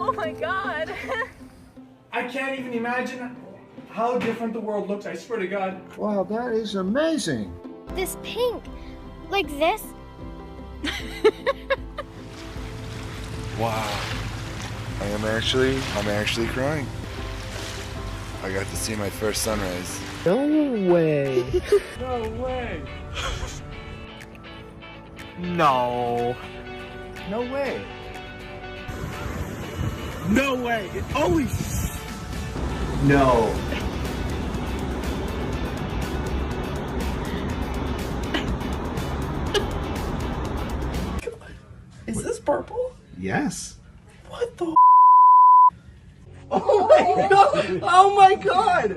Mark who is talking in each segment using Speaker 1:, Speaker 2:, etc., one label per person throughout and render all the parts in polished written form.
Speaker 1: Oh my God.
Speaker 2: I can't even imagine how different the world looks, I swear to God.
Speaker 3: Wow, that is amazing.
Speaker 4: This pink, like this.
Speaker 3: Wow. I'm actually crying. I got to see my first sunrise.
Speaker 5: No way.
Speaker 2: No way.
Speaker 5: No.
Speaker 2: No way. No way. Holy
Speaker 5: No.
Speaker 2: Is this purple?
Speaker 5: Yes.
Speaker 2: What the Oh my God! Oh my God!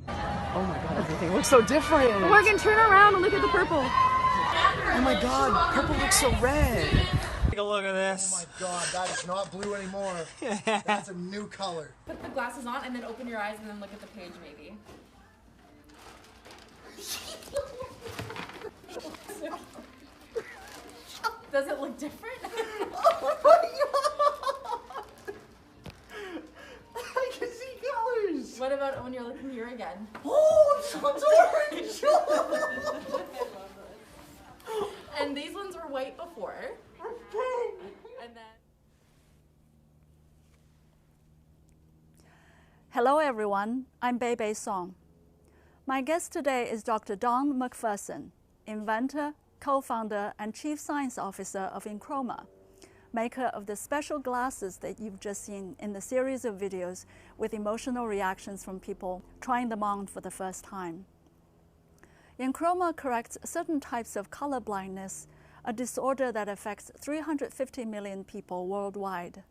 Speaker 5: Oh my god, everything looks so different.
Speaker 1: Morgan, turn around and look at the purple.
Speaker 5: Oh my god, purple looks so red.
Speaker 6: Take a look at this.
Speaker 7: Oh my god, that is not blue anymore. That's a new color.
Speaker 1: Put the glasses on and then open your eyes and then look at the page maybe. Does it look different?
Speaker 2: Oh my God! I can see colors!
Speaker 1: What about when you're looking here again?
Speaker 2: Oh, it's orange!
Speaker 1: And these ones were white before. And then...
Speaker 8: Hello everyone, I'm Bei Song. My guest today is Dr. Dawn McPherson, inventor, co-founder and chief science officer of Enchroma, maker of the special glasses that you've just seen in the series of videos with emotional reactions from people trying them on for the first time. Enchroma corrects certain types of color blindness, a disorder that affects 350 million people worldwide.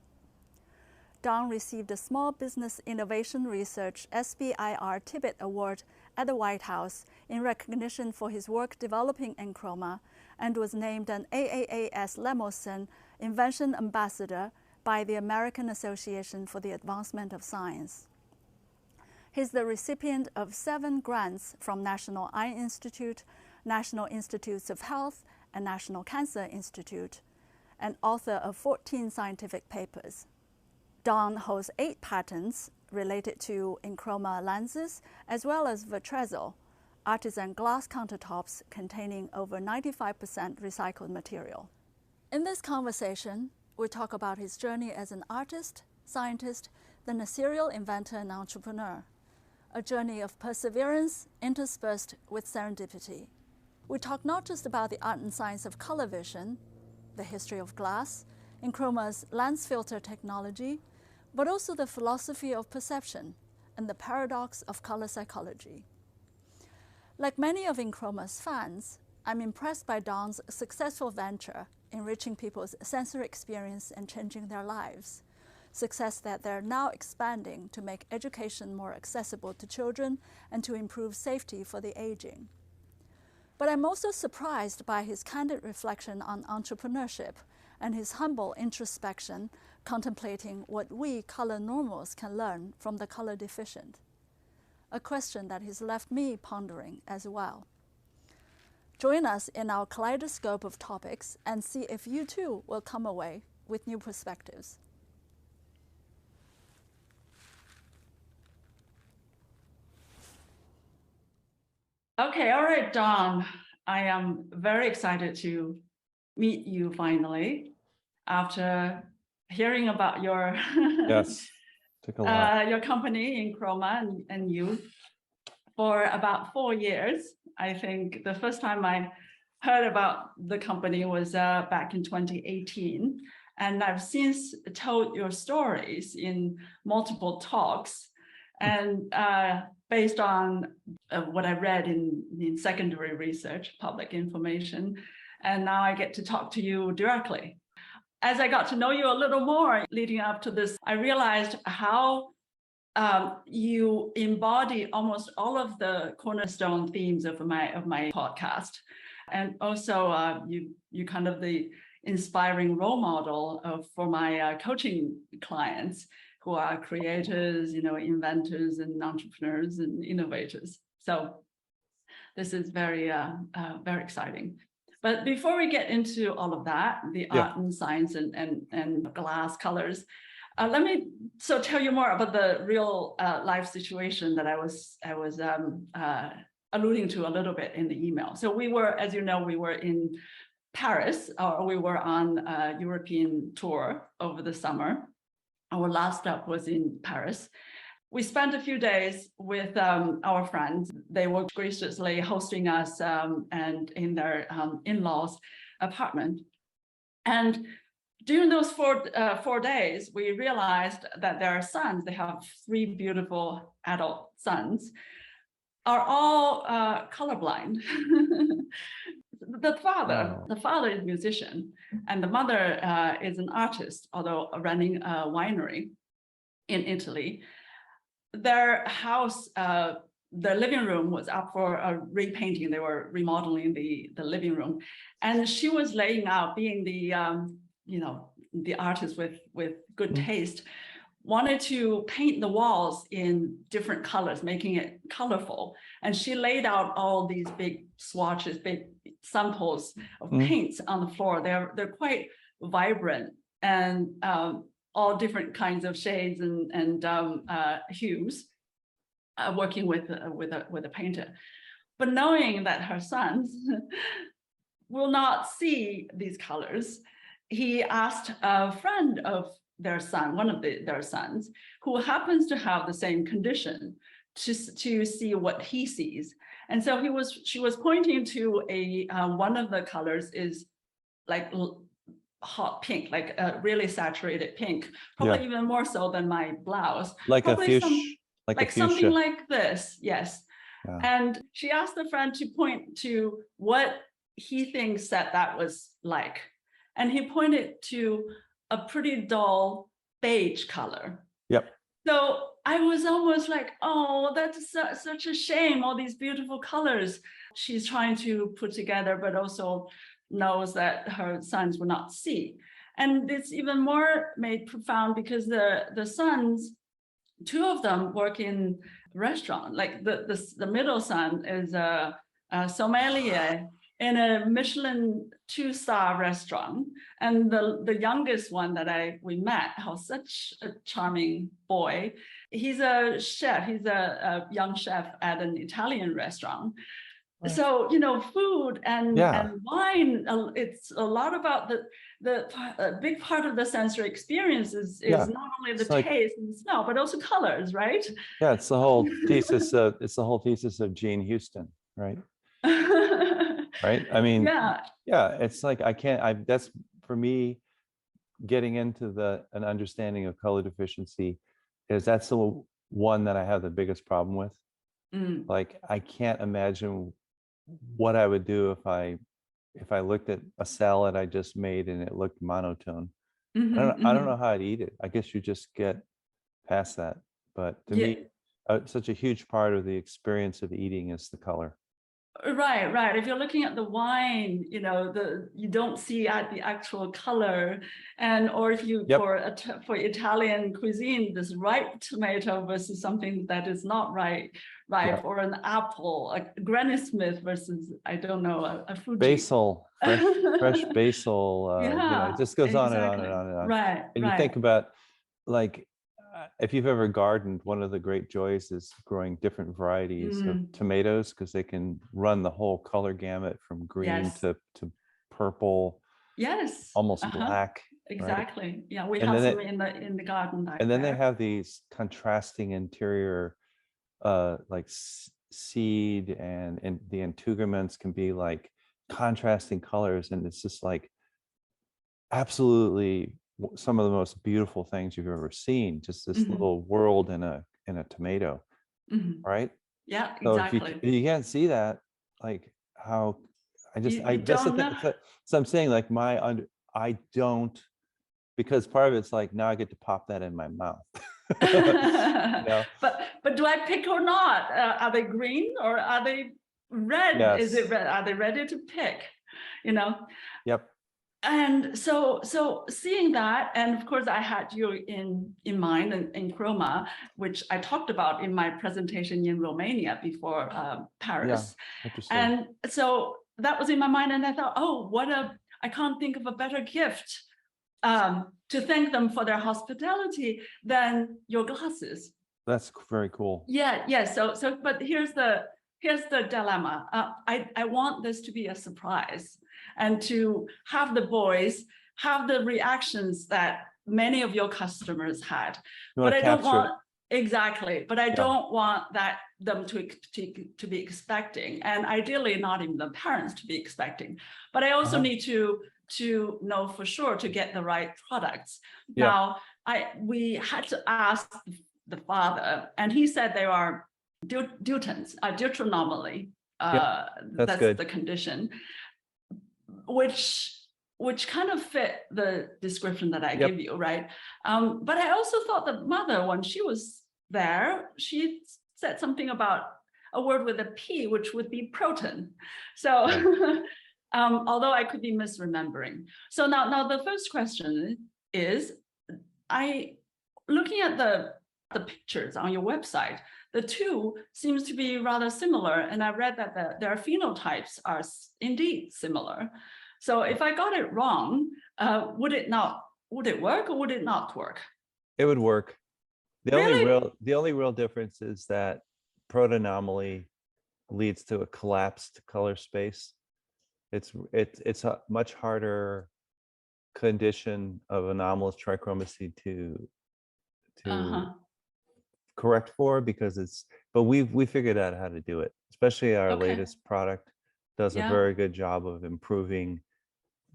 Speaker 8: Dawn received a Small Business Innovation Research SBIR Tibbet Award at the White House in recognition for his work developing Enchroma and was named an AAAS Lemoson Invention Ambassador by the American Association for the Advancement of Science. He's the recipient of 7 grants from National Eye Institute, National Institutes of Health, and National Cancer Institute, and author of 14 scientific papers. Dawn holds 8 patents related to Enchroma lenses, as well as Vitrezo, artisan glass countertops containing over 95% recycled material. In this conversation, we talk about his journey as an artist, scientist, then a serial inventor and entrepreneur, a journey of perseverance interspersed with serendipity. We talk not just about the art and science of color vision, the history of glass, Enchroma's lens filter technology, but also the philosophy of perception and the paradox of color psychology. Like many of Enchroma's fans, I'm impressed by Dawn's successful venture, enriching people's sensory experience and changing their lives, success that they're now expanding to make education more accessible to children and to improve safety for the aging. But I'm also surprised by his candid reflection on entrepreneurship and his humble introspection contemplating what we color normals can learn from the color deficient, a question that has left me pondering as well. Join us in our kaleidoscope of topics and see if you too will come away with new perspectives. Okay, all right, Dawn. I am very excited to meet you finally after hearing about your
Speaker 9: Yes, took a lot.
Speaker 8: your company Enchroma and you for about 4 years. I think the first time I heard about the company was back in 2018, and I've since told your stories in multiple talks. And based on what I read in secondary research, public information, and now I get to talk to you directly. As I got to know you a little more leading up to this, I realized how you embody almost all of the cornerstone themes of my podcast, and also you kind of the inspiring role model for my coaching clients who are creators, inventors and entrepreneurs and innovators. So this is very very exciting.
Speaker 1: But before we get into all of that, the art and science and glass colors, let me tell you more about the real life situation that I was alluding to a little bit in the email. So we were, as you know, we were in Paris, or we were on a European tour over the summer. Our last stop was in Paris. We spent a few days with our friends. They were graciously hosting us and in their in-laws' apartment. And during those 4 days, we realized that their sons, they have 3 beautiful adult sons, are all colorblind. The father is a musician, and the mother is an artist, although running a winery in Italy. Their house, their living room was up for a repainting. They were remodeling the living room, and she was laying out, being the the artist with good taste, wanted to paint the walls in different colors, making it colorful. And she laid out all these big swatches, big samples of paints on the floor. They're quite vibrant and all different kinds of shades and hues, working with a painter. But knowing that her sons will not see these colors, he asked a friend of their son, one of their sons, who happens to have the same condition, to see what he sees. And so she was pointing to one of the colors is like hot pink, like a really saturated pink, probably even more so than my blouse.
Speaker 9: Like
Speaker 1: probably
Speaker 9: a fuchsia. Like
Speaker 1: something like this, yes.
Speaker 9: Yeah.
Speaker 1: And she asked the friend to point to what he thinks that was like. And he pointed to a pretty dull beige color.
Speaker 9: Yep.
Speaker 1: So I was almost like, oh, that's such a shame, all these beautiful colors she's trying to put together, but also knows that her sons will not see. And it's even more made profound because the sons, 2 of them work in restaurant. Like the middle son is a sommelier in a Michelin 2-star restaurant, and the youngest one that we met, such a charming boy. He's a chef. He's a young chef at an Italian restaurant. Right. So food and wine. It's a lot about a big part of the sensory experience is not only the taste and smell, but also colors, right?
Speaker 9: Yeah, it's the whole thesis of Gene Houston, right? Right. I mean, it's like that's for me, getting into an understanding of color deficiency that's the one that I have the biggest problem with. Like, I can't imagine what I would do if I looked at a salad I just made and it looked monotone. I don't know how I'd eat it. I guess you just get past that. But to me, such a huge part of the experience of eating is the color.
Speaker 1: Right. If you're looking at the wine, you don't see the actual color, or if you for Italian cuisine, this ripe tomato versus something that is not ripe, or an apple, a Granny Smith versus a Fuji.
Speaker 9: Basil, fresh basil. It just goes on and on and on and on.
Speaker 1: Right.
Speaker 9: And you think about, like, if you've ever gardened, one of the great joys is growing different varieties of tomatoes, because they can run the whole color gamut from green to purple, almost black.
Speaker 1: Exactly.
Speaker 9: Right?
Speaker 1: Yeah, we have some in the garden.
Speaker 9: And then they have these contrasting interior, like seed and the integuments can be like contrasting colors, and it's just like absolutely some of the most beautiful things you've ever seen. Just this little world in a tomato, right?
Speaker 1: Yeah,
Speaker 9: so
Speaker 1: exactly.
Speaker 9: If you can't see that, like, how so I'm saying, like, I don't, because part of it's like, now I get to pop that in my mouth.
Speaker 1: But do I pick or not? Are they green or are they red?
Speaker 9: Yes.
Speaker 1: Is it red? Are they ready to pick?
Speaker 9: Yep.
Speaker 1: And so seeing that, and of course I had you in mind in Chroma, which I talked about in my presentation in Romania before Paris.
Speaker 9: Yeah, interesting.
Speaker 1: And so that was in my mind, and I thought, oh, I can't think of a better gift to thank them for their hospitality than your glasses.
Speaker 9: That's very cool.
Speaker 1: Yeah. So but here's the dilemma. I want this to be a surprise, and to have the boys have the reactions that many of your customers had. But I don't want exactly. But I don't want them to be expecting, and ideally not even the parents to be expecting. But I also need to know for sure to get the right products. Now, we had to ask the father, and he said they are deuteronomy. That's good. The condition, which kind of fit the description that I give you, right? But I also thought the mother, when she was there, she said something about a word with a P, which would be protein. So although I could be misremembering. So now the first question is, looking at the pictures on your website, the two seems to be rather similar, and I read that their phenotypes are indeed similar. So if I got it wrong, would it work or would it not work?
Speaker 9: It would work. The only real difference is that protonomy leads to a collapsed color space. It's a much harder condition of anomalous trichromacy to correct for, because but we figured out how to do it. Especially our latest product does a very good job of improving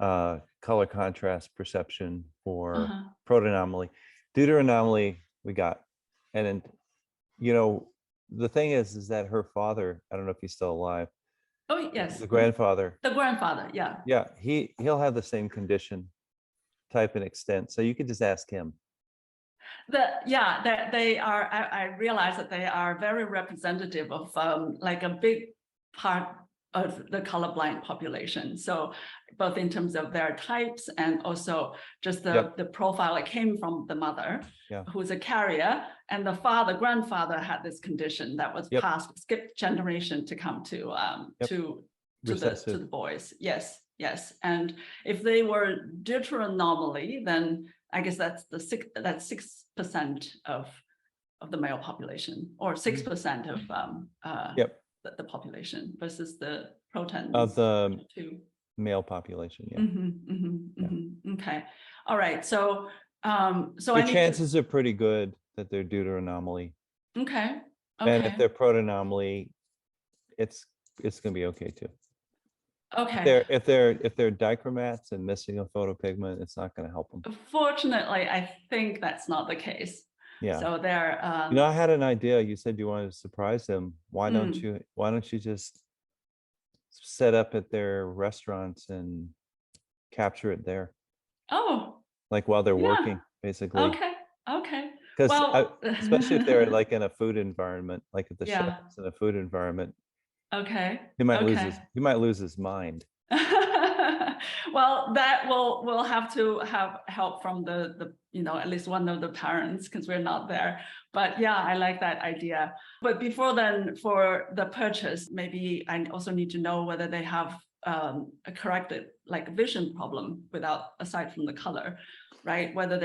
Speaker 9: color contrast perception for protonomy. Deuteronomy we got, and then the thing is that her father, I don't know if he's still alive.
Speaker 1: Oh yes,
Speaker 9: the grandfather.
Speaker 1: Yeah,
Speaker 9: he'll have the same condition, type and extent, so you could just ask him.
Speaker 1: That they are. I realize that they are very representative of like a big part of the colorblind population. So both in terms of their types and also just the profile that came from the mother, who's a carrier, and the grandfather had this condition that was skipped generation to come to the boys. Yes. And if they were deuteronomy, then I guess that's 6% of the male population, or 6% of the population versus the protons
Speaker 9: of the male population.
Speaker 1: Okay, all right. So
Speaker 9: the chances are pretty good that they're deuteronomy.
Speaker 1: Okay.
Speaker 9: And if they're protonomy, it's going to be okay too.
Speaker 1: Okay.
Speaker 9: If they're dichromats and missing a photopigment, it's not going to help them.
Speaker 1: Fortunately, I think that's not the case.
Speaker 9: Yeah.
Speaker 1: So they're.
Speaker 9: I had an idea. You said you wanted to surprise them. Why don't you just set up at their restaurants and capture it there?
Speaker 1: Oh.
Speaker 9: Like while they're working, basically.
Speaker 1: Okay.
Speaker 9: Because especially if they're like in a food environment, like if the chef's in a food environment.
Speaker 1: Okay.
Speaker 9: He might lose his mind.
Speaker 1: Well, that we'll have to have help from the at least one of the parents, because we're not there. But yeah, I like that idea. But before then, for the purchase, maybe I also need to know whether they have a corrected like vision problem aside from the color, right? Whether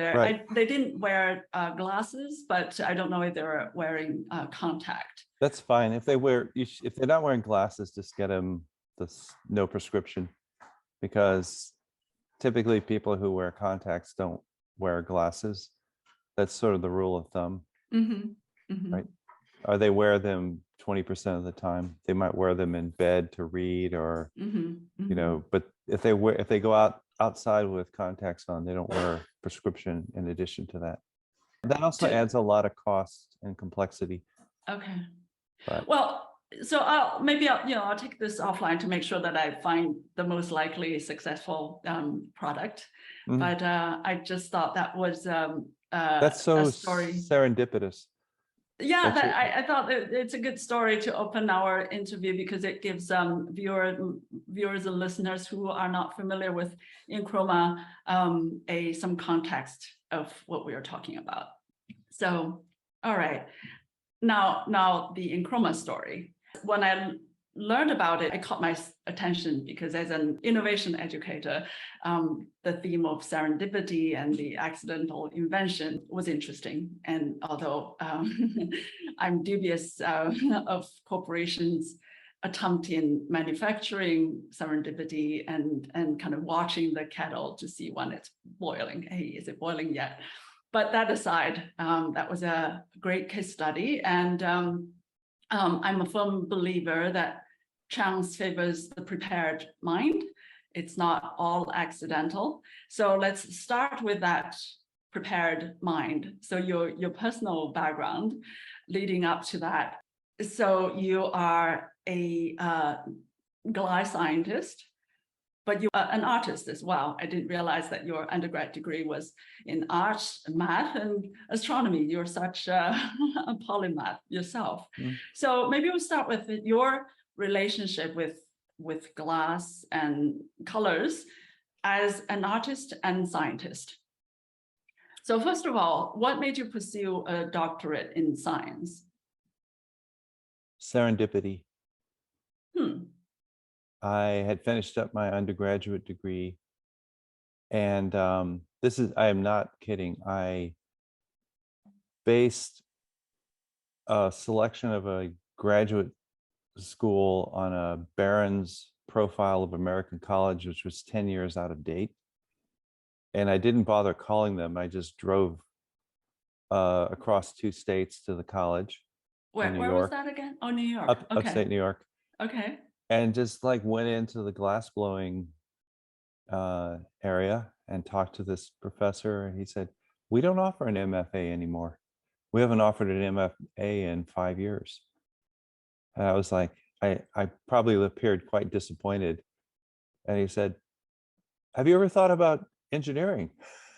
Speaker 1: they didn't wear glasses, but I don't know if they're wearing contact.
Speaker 9: That's fine. If they're not wearing glasses, just get them no prescription, because typically people who wear contacts don't wear glasses. That's sort of the rule of thumb, right? Or they wear them 20% of the time. They might wear them in bed to read, or but if they go outside with contacts on, they don't wear prescription in addition to that. That also adds a lot of cost and complexity.
Speaker 1: Okay.
Speaker 9: But,
Speaker 1: well, so I'll take this offline to make sure that I find the most likely successful product. But I just thought that was
Speaker 9: that's so serendipitous.
Speaker 1: Yeah, I thought it's a good story to open our interview because it gives viewers and listeners who are not familiar with Enchroma some context of what we are talking about. So, all right, now the Enchroma story. When I learned about it, it caught my attention because as an innovation educator, the theme of serendipity and the accidental invention was interesting. And although I'm dubious of corporations attempting manufacturing serendipity and kind of watching the kettle to see when it's boiling. Hey, is it boiling yet? But that aside, that was a great case study. And I'm a firm believer that chance favors the prepared mind. It's not all accidental. So let's start with that prepared mind. So your personal background leading up to that. So you are a glass scientist, but you're an artist as well. I didn't realize that your undergrad degree was in art, math, and astronomy. You're such a polymath yourself. Mm. So maybe we'll start with your relationship with glass and colors as an artist and scientist. So first of all, what made you pursue a doctorate in science?
Speaker 9: Serendipity. I had finished up my undergraduate degree, and I am not kidding. I based a selection of a graduate school on a Barron's profile of American college, which was 10 years out of date. And I didn't bother calling them. I just drove across 2 states to the college.
Speaker 1: Where was that again? Oh, New York. Okay.
Speaker 9: Upstate New York.
Speaker 1: Okay.
Speaker 9: And just like went into the glass blowing area and talked to this professor, and he said, "We don't offer an MFA anymore. We haven't offered an MFA in 5 years." And I was like, I probably appeared quite disappointed. And he said, "Have you ever thought about engineering?"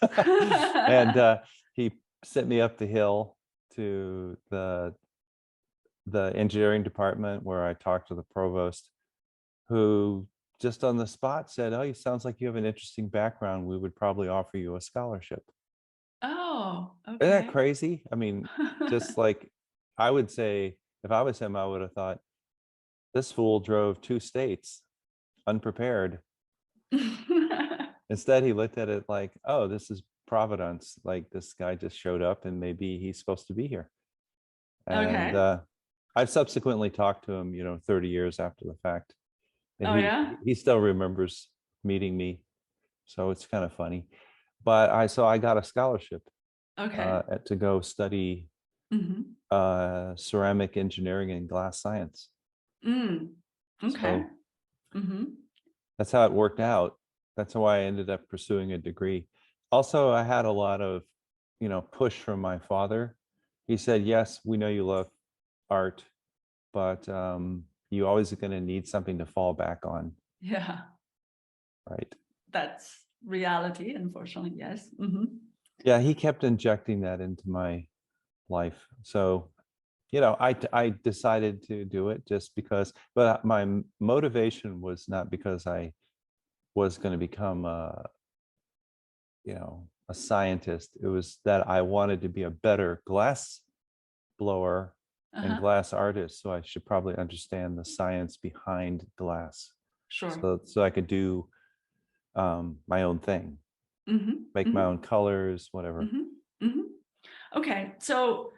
Speaker 9: And he sent me up the hill to the engineering department, where I talked to the provost, who just on the spot said, "Oh, you sounds like you have an interesting background. We would probably offer you a scholarship."
Speaker 1: Oh, okay.
Speaker 9: Isn't that crazy? I mean, just like, I would say, if I was him, I would have thought, this fool drove 2 states unprepared. Instead, he looked at it like, oh, this is Providence. Like, this guy just showed up and maybe he's supposed to be here. And
Speaker 1: okay.
Speaker 9: I've subsequently talked to him, 30 years after the fact. And he still remembers meeting me. So it's kind of funny. But I got a scholarship to go study ceramic engineering and glass science.
Speaker 1: Okay.
Speaker 9: So that's how it worked out. That's how I ended up pursuing a degree. Also, I had a lot of, push from my father. He said, "Yes, we know you love art, but you always are going to need something to fall back on."
Speaker 1: Yeah.
Speaker 9: Right.
Speaker 1: That's reality, unfortunately. Yes.
Speaker 9: Yeah, he kept injecting that into my life. So, I decided to do it just because, but my motivation was not because I was going to become a scientist. It was that I wanted to be a better glass blower and glass artist. So I should probably understand the science behind glass.
Speaker 1: Sure.
Speaker 9: So I could do my own thing, make my own colors, whatever.
Speaker 1: Okay. So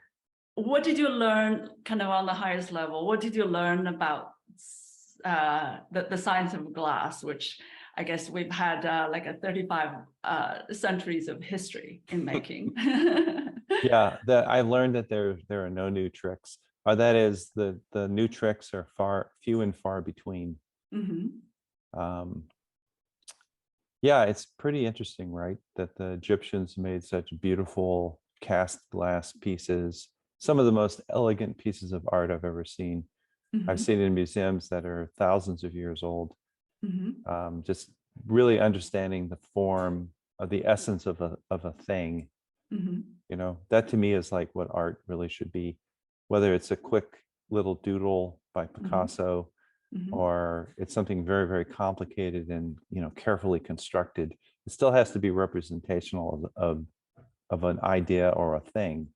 Speaker 1: what did you learn kind of on the highest level? What did you learn about the science of glass, which I guess we've had like a 35 centuries of history in making?
Speaker 9: Yeah, I learned that there are no new tricks. Or that is, the new tricks are few and far between. Yeah, it's pretty interesting, right? That the Egyptians made such beautiful cast glass pieces, some of the most elegant pieces of art I've ever seen. I've seen in museums that are thousands of years old. Just really understanding the form of the essence of a thing. That to me is like what art really should be. whether it's a quick little doodle by Picasso, or it's something very, very complicated and, you know, carefully constructed. It still has to be representational of an idea or a thing,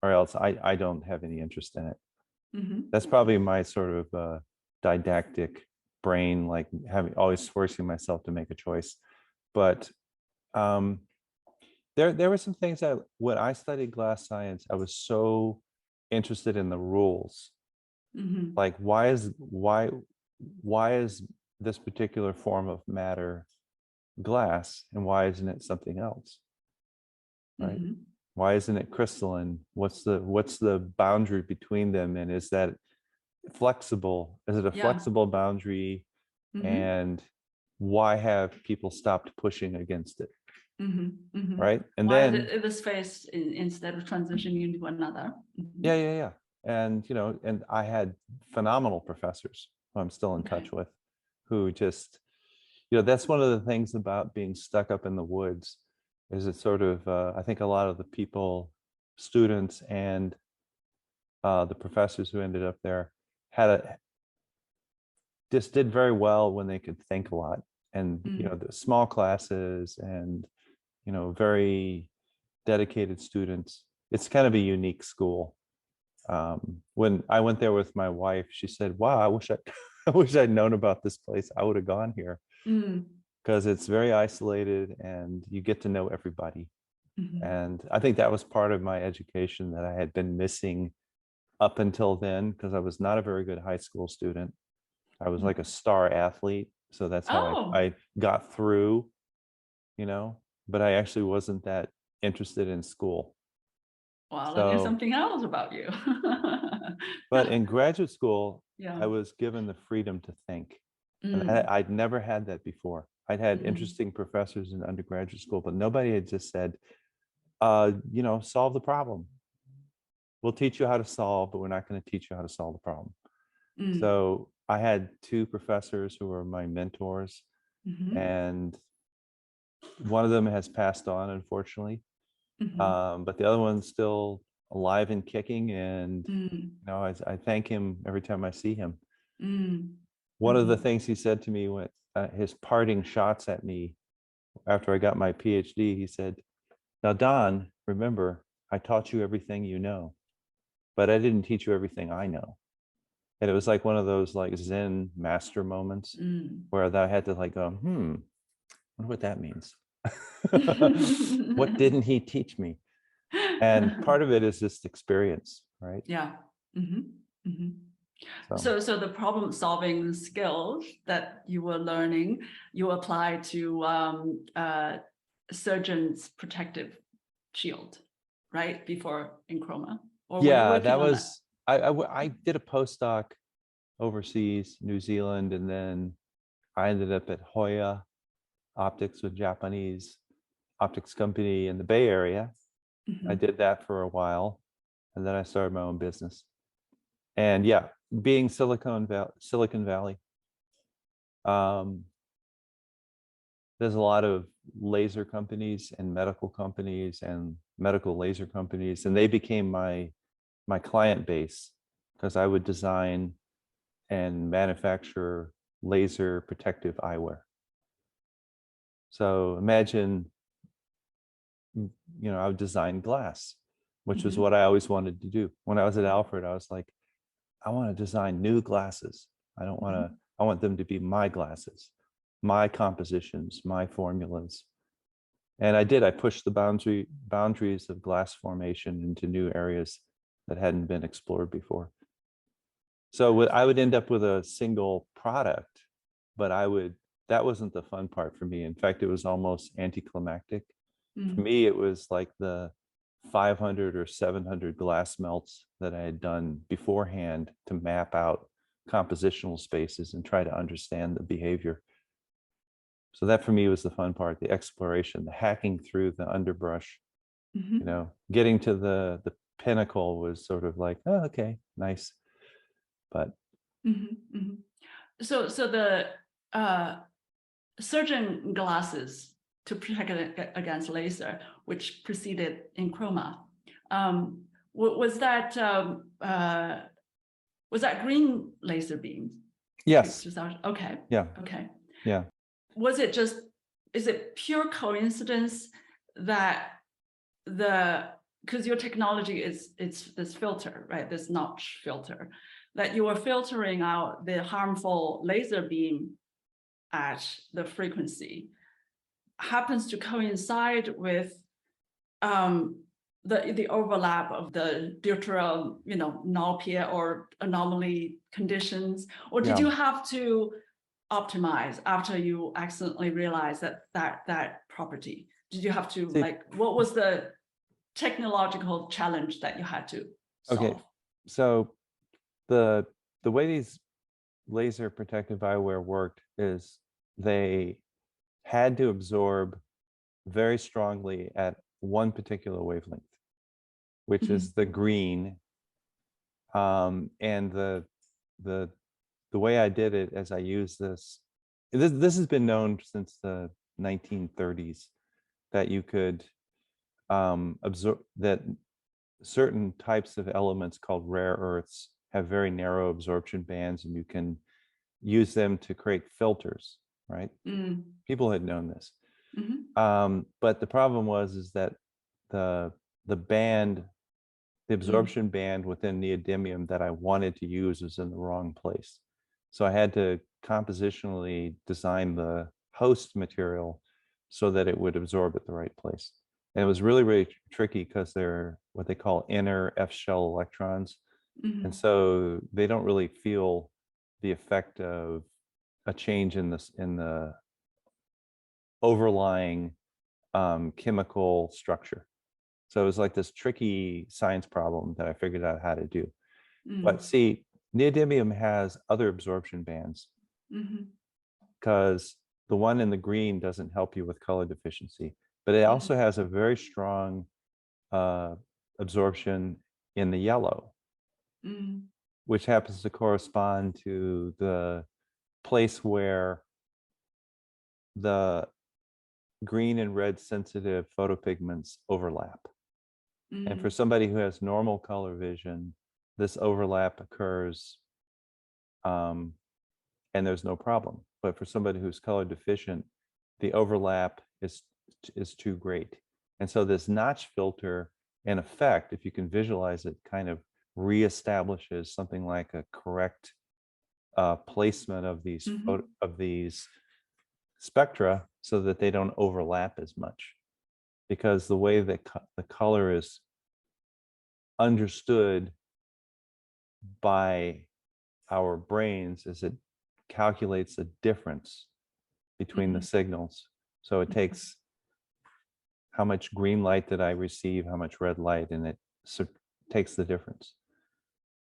Speaker 9: or else I don't have any interest in it. That's probably my sort of didactic brain, like always forcing myself to make a choice. But there were some things that when I studied glass science, I was so interested in the rules. Like, why is this particular form of matter glass, and why isn't it something else? Right? Why isn't it crystalline? What's the boundary between them, and is that flexible? Is it a flexible boundary? And why have people stopped pushing against it? Right? And
Speaker 1: why
Speaker 9: then
Speaker 1: is it this phase instead of transitioning into another?
Speaker 9: yeah. And, you know, and I had phenomenal professors who I'm still in touch with, who just, you know, that's one of the things about being stuck up in the woods, is it sort of, I think a lot of the people, students and the professors who ended up there just did very well when they could think a lot. And, you know, the small classes and, you know, very dedicated students. It's kind of a unique school. When I went there with my wife, she said, wow, I wish I'd known about this place. I would have gone here, because it's very isolated and you get to know everybody. And I think that was part of my education that I had been missing up until then, because I was not a very good high school student. I was like a star athlete. So that's how I got through, you know, but I actually wasn't that interested in school.
Speaker 1: Wow, that is something else about you.
Speaker 9: But in graduate school, I was given the freedom to think. And I'd never had that before. I'd had interesting professors in undergraduate school, but nobody had just said, you know, solve the problem. We'll teach you how to solve, but we're not going to teach you how to solve the problem. So I had two professors who were my mentors, and one of them has passed on, unfortunately. But the other one's still alive and kicking, and you know, I thank him every time I see him. One of the things he said to me when his parting shots at me after I got my PhD, he said, now, Don, remember, I taught you everything you know, but I didn't teach you everything I know. And it was like one of those like Zen master moments where I had to like go, I wonder what that means. What didn't he teach me? And part of it is just experience, right?
Speaker 1: Yeah. So the problem solving skills that you were learning, you apply to surgeon's protective shield, right? Before Enchroma. Or
Speaker 9: yeah, that was, I did a postdoc overseas, New Zealand, and then I ended up at Hoya Optics, with Japanese optics company in the Bay Area. I did that for a while, and then I started my own business. And yeah, being Silicon Valley, there's a lot of laser companies and medical companies and medical laser companies, and they became my client base, because I would design and manufacture laser protective eyewear. So imagine, you know, I would design glass, which was what I always wanted to do. When I was at Alfred, I was like, I want to design new glasses. I don't want to, I want them to be my glasses, my compositions, my formulas. And I did, I pushed the boundaries of glass formation into new areas that hadn't been explored before. So I would end up with a single product, but that wasn't the fun part for me. In fact, it was almost anticlimactic. For me, it was like the 500 or 700 glass melts that I had done beforehand to map out compositional spaces and try to understand the behavior. So that for me was the fun part, the exploration, the hacking through the underbrush, you know, getting to the pinnacle was sort of like, oh, okay, nice. But
Speaker 1: so the surgeon glasses to protect against laser, which preceded Enchroma, Was that green laser beam?
Speaker 9: Yes.
Speaker 1: Okay.
Speaker 9: Yeah.
Speaker 1: Okay.
Speaker 9: Yeah.
Speaker 1: Was it just, is it pure coincidence that because your technology it's this filter, right? This notch filter, that you are filtering out the harmful laser beam at the frequency happens to coincide with the overlap of the deuteral, nullpia or anomaly conditions, or did you have to optimize after you accidentally realized that property? Did you have to what was the technological challenge that you had to solve?
Speaker 9: Okay, so the way these laser protective eyewear worked is they had to absorb very strongly at one particular wavelength, which is the green. And the way I did it, as I use this has been known since the 1930s, that you could absorb, that certain types of elements called rare earths have very narrow absorption bands, and you can use them to create filters, right? People had known this. But the problem is that the absorption band within neodymium that I wanted to use was in the wrong place. So I had to compositionally design the host material so that it would absorb at the right place. And it was really, really tricky because they're what they call inner F-shell electrons. And so they don't really feel the effect of a change in the overlying chemical structure. So it was like this tricky science problem that I figured out how to do. But see, neodymium has other absorption bands, because the one in the green doesn't help you with color deficiency, but it also has a very strong absorption in the yellow, which happens to correspond to the place where the green and red sensitive photopigments overlap. And for somebody who has normal color vision, this overlap occurs and there's no problem. But for somebody who's color deficient, the overlap is too great. And so this notch filter, in effect, if you can visualize it, kind of reestablishes something like a correct placement of these spectra so that they don't overlap as much. Because the way that the color is understood by our brains is it calculates a difference between the signals. So it takes how much green light did I receive, how much red light, and it takes the difference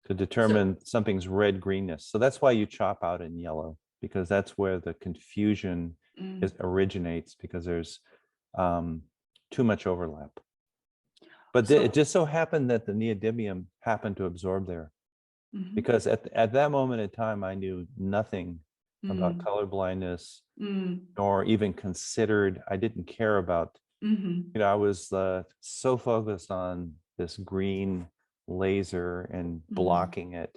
Speaker 9: to determine something's red greenness. So that's why you chop out in yellow, because that's where the confusion originates, because there's too much overlap. But it just so happened that the neodymium happened to absorb there, because at that moment in time, I knew nothing about color blindness, nor even considered, I didn't care about, I was so focused on this green laser and blocking it.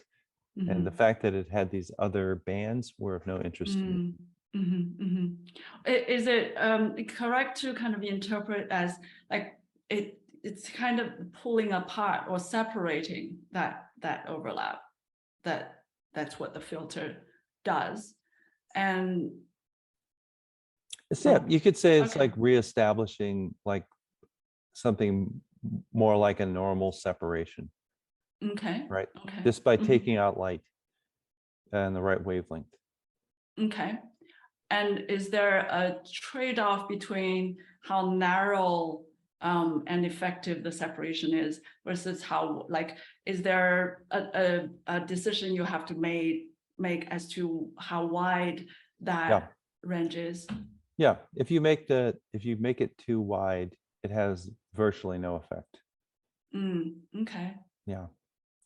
Speaker 9: And the fact that it had these other bands were of no interest to me.
Speaker 1: Is it correct to kind of interpret as like it's kind of pulling apart or separating that overlap? That's what the filter does. And
Speaker 9: you could say it's like reestablishing like something more like a normal separation. Right. Just by taking out light and the right wavelength.
Speaker 1: And is there a trade-off between how narrow and effective the separation is versus how, like, is there a decision you have to make as to how wide that range is?
Speaker 9: Yeah, if you make it too wide, it has virtually no effect. Yeah,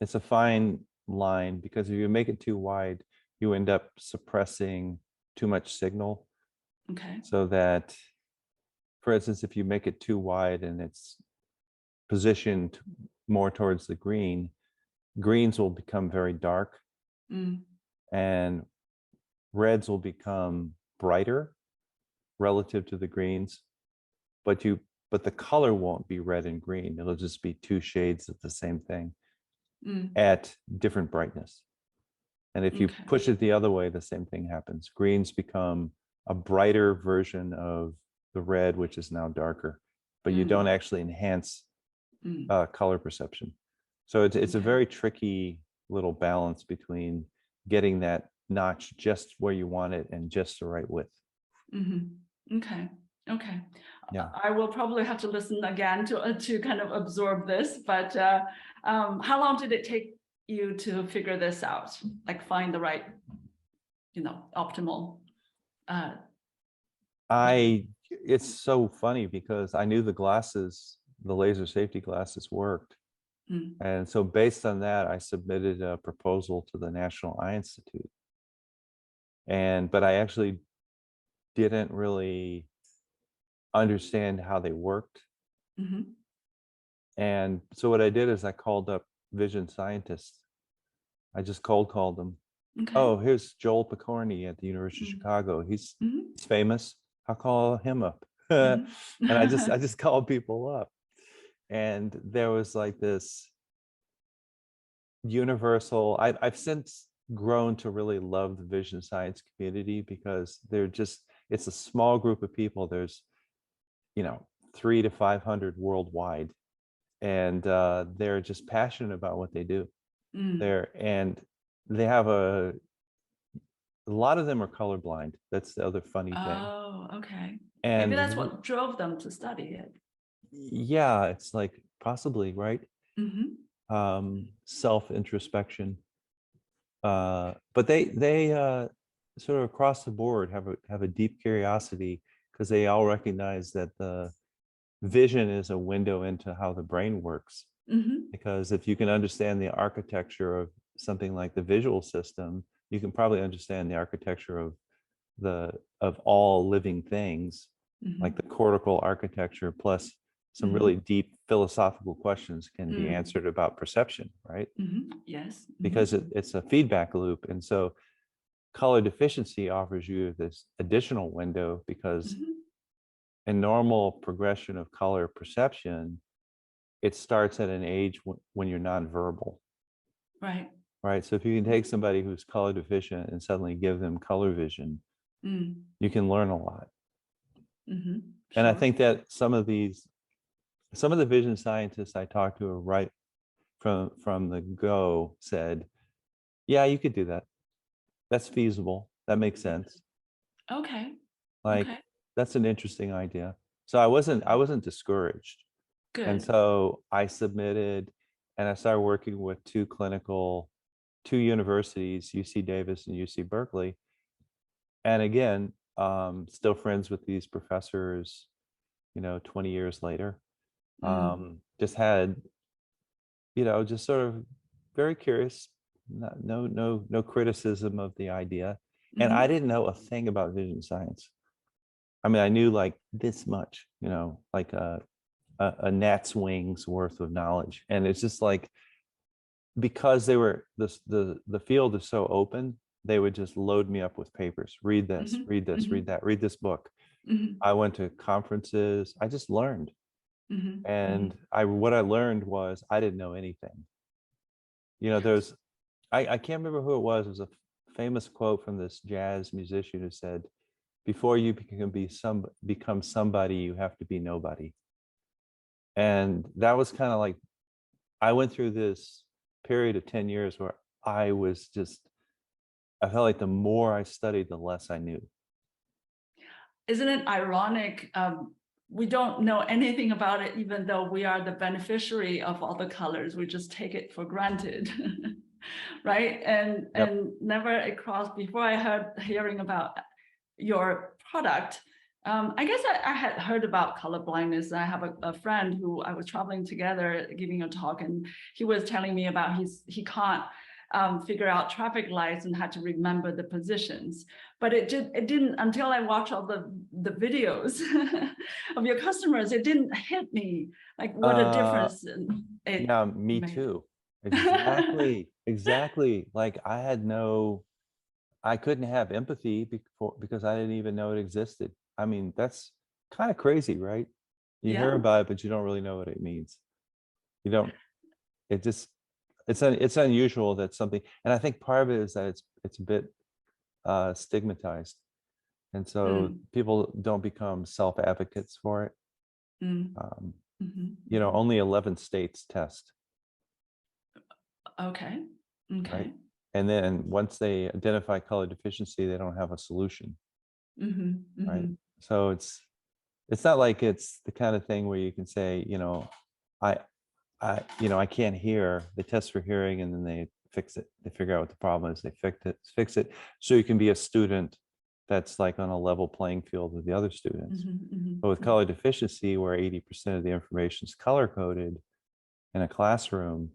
Speaker 9: it's a fine line, because if you make it too wide, you end up suppressing too much signal. So that, for instance, if you make it too wide and it's positioned more towards the green, greens will become very dark and reds will become brighter relative to the greens, but the color won't be red and green. It'll just be two shades of the same thing at different brightness. And if you push it the other way, the same thing happens. Greens become a brighter version of the red, which is now darker, but you don't actually enhance color perception. So it's a very tricky little balance between getting that notch just where you want it and just the right width.
Speaker 1: Okay.
Speaker 9: Yeah.
Speaker 1: I will probably have to listen again to kind of absorb this, but how long did it take you to figure this out? Like find the right, optimal.
Speaker 9: It's so funny because I knew the laser safety glasses worked. And so based on that, I submitted a proposal to the National Eye Institute. But I actually didn't really understand how they worked. And so what I did is I called up vision scientists. I just cold called them. Oh, here's Joel Picorni at the University of Chicago. He's famous. I'll call him up. And I just called people up. And there was like this universal, I've since grown to really love the vision science community because it's a small group of people. There's 300 to 500 worldwide, and they're just passionate about what they do. They have a lot of them are colorblind. That's the other funny thing.
Speaker 1: Oh, okay.
Speaker 9: And
Speaker 1: maybe that's what drove them to study it.
Speaker 9: Yeah, it's like possibly, right? Self-introspection. But they sort of across the board have a deep curiosity because they all recognize that the vision is a window into how the brain works. Because if you can understand the architecture of something like the visual system, you can probably understand the architecture of all living things, like the cortical architecture, plus some really deep philosophical questions can be answered about perception, right?
Speaker 1: Yes.
Speaker 9: Because it's a feedback loop. And so color deficiency offers you this additional window because in normal progression of color perception, it starts at an age when you're nonverbal. Right. So if you can take somebody who's color deficient and suddenly give them color vision, you can learn a lot. And I think that some of the vision scientists I talked to right from the go said, yeah, you could do that. That's feasible. That makes sense.
Speaker 1: Okay.
Speaker 9: That's an interesting idea. So I wasn't discouraged.
Speaker 1: Good.
Speaker 9: And so I submitted and I started working with two universities, UC Davis and UC Berkeley. And again, still friends with these professors, 20 years later. Just had, just sort of very curious, no criticism of the idea. And I didn't know a thing about vision science. I mean, I knew like this much, like a gnat's wings worth of knowledge. And it's just like, because the field is so open, they would just load me up with papers. Read this, read this, read that, read this book. I went to conferences. I just learned. And what I learned was I didn't know anything. I can't remember who it was. It was a famous quote from this jazz musician who said, before you become somebody, you have to be nobody. And that was kind of like, I went through this period of 10 years where I felt like the more I studied, the less I knew.
Speaker 1: Isn't it ironic? We don't know anything about it, even though we are the beneficiary of all the colors. We just take it for granted, right? And never before I hearing about your product. I guess I had heard about color blindness. I have a friend who I was traveling together, giving a talk, and he was telling me about he can't figure out traffic lights and had to remember the positions. But it didn't, until I watched all the videos of your customers, it didn't hit me like what a difference it
Speaker 9: yeah, me
Speaker 1: made.
Speaker 9: too. Exactly. Exactly. Like I couldn't have empathy because I didn't even know it existed. I mean, that's kind of crazy, right? You hear about it, but you don't really know what it means. You don't, it just, it's unusual that something, and I think part of it is that it's a bit stigmatized. And so people don't become self-advocates for it. You know, only 11 states test.
Speaker 1: Okay.
Speaker 9: Right. And then once they identify color deficiency, they don't have a solution. Right. So it's not like it's the kind of thing where you can say, you know, I can't hear. They test for hearing and then they fix it. They figure out what the problem is. They fix it. So you can be a student that's like on a level playing field with the other students. But with color deficiency, where 80% of the information is color coded in a classroom,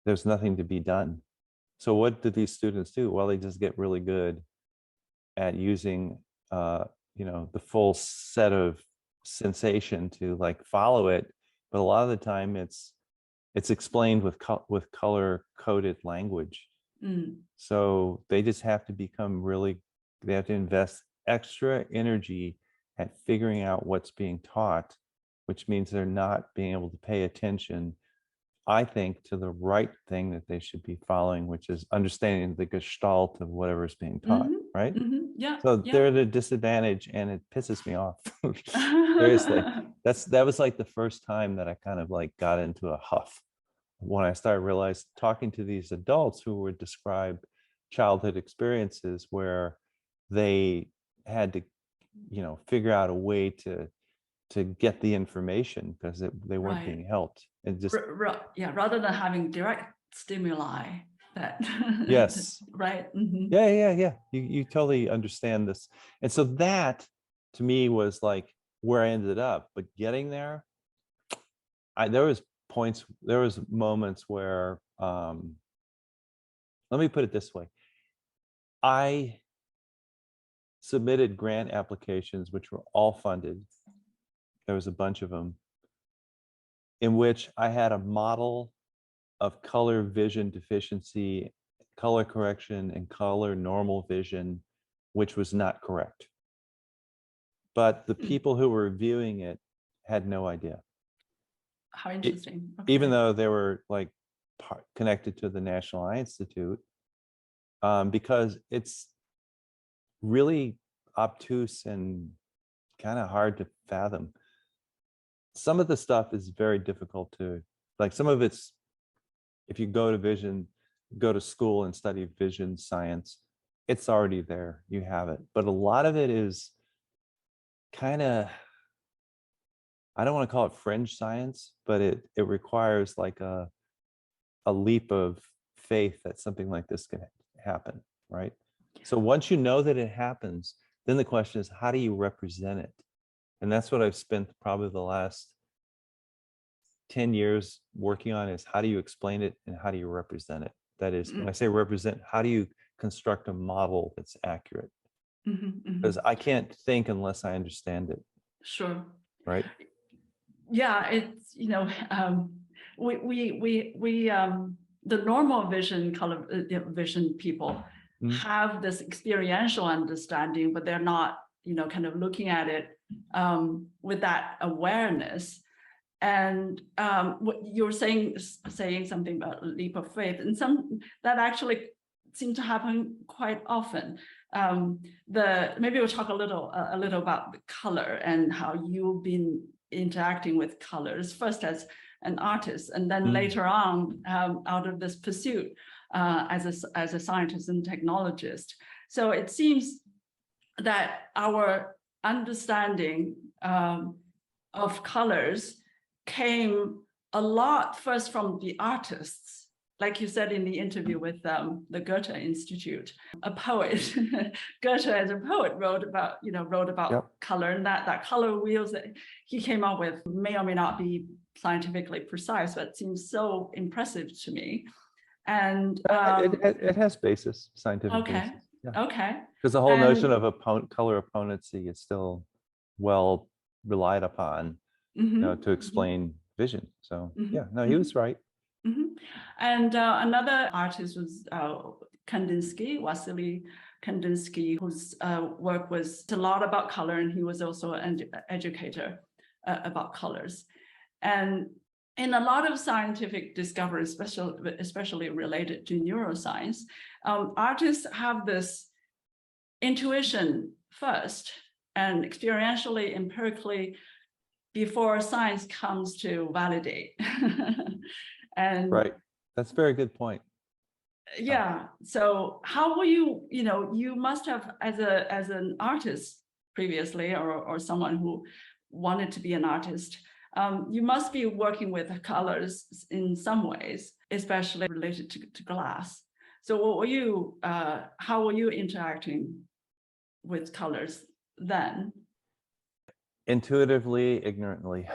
Speaker 9: there's nothing to be done. So what do these students do? Well, they just get really good at using, you know, the full set of sensation to like follow it. But a lot of the time it's explained with color coded language. So they just have to become really, they have to invest extra energy at figuring out what's being taught, which means they're not being able to pay attention, I think, to the right thing that they should be following, which is understanding the gestalt of whatever is being taught, right?
Speaker 1: Yeah.
Speaker 9: So they're at a disadvantage and it pisses me off. Seriously. That was like the first time that I kind of like got into a huff when I started realizing, talking to these adults who would describe childhood experiences where they had to, you know, figure out a way to get the information because they weren't being helped. And just
Speaker 1: rather than having direct stimuli that
Speaker 9: yes.
Speaker 1: Right.
Speaker 9: Yeah. You totally understand this. And so that to me was like where I ended up. But getting there, there was moments where let me put it this way. I submitted grant applications which were all funded. There was a bunch of them, in which I had a model of color vision deficiency, color correction, and color normal vision, which was not correct. But the people who were reviewing it had no idea.
Speaker 1: How interesting.
Speaker 9: Even though they were like connected to the National Eye Institute, because it's really obtuse and kind of hard to fathom. Some of the stuff is very difficult to, like some of it's, if you go to school and study vision science, it's already there, you have it. But a lot of it is kind of, I don't want to call it fringe science, but it requires like a leap of faith that something like this can happen, right? So once you know that it happens, then the question is, how do you represent it? And that's what I've spent probably the last 10 years working on, is how do you explain it and how do you represent it? That is, when I say represent, how do you construct a model that's accurate? Because I can't think unless I understand it.
Speaker 1: Sure.
Speaker 9: Right.
Speaker 1: Yeah, it's, you know, the normal vision, color vision people have this experiential understanding, but they're not, you know, kind of looking at it with that awareness. And what you're saying something about a leap of faith, and some that actually seems to happen quite often. Maybe we'll talk a little about the color and how you've been interacting with colors, first as an artist, and then later on out of this pursuit as a scientist and technologist. So it seems that our understanding of colors came a lot first from the artists, like you said in the interview with the Goethe Institute. A poet, Goethe as a poet wrote about color, and that color wheels that he came up with may or may not be scientifically precise, but it seems so impressive to me. And
Speaker 9: it has basis, scientific
Speaker 1: okay,
Speaker 9: basis. Yeah.
Speaker 1: okay.
Speaker 9: Because the whole notion
Speaker 1: And
Speaker 9: of color opponency is still well relied upon, to explain vision. So yeah, no, he was right.
Speaker 1: And another artist was Wasily Kandinsky, whose work was a lot about color, and he was also an educator about colors. And in a lot of scientific discoveries, especially related to neuroscience, artists have this intuition first and experientially, empirically, before science comes to validate. And
Speaker 9: right, that's a very good point.
Speaker 1: Yeah, so how will you must have, as an artist previously, or someone who wanted to be an artist, you must be working with colors in some ways, especially related to glass. So what were you how were you interacting with colors then?
Speaker 9: Intuitively, ignorantly.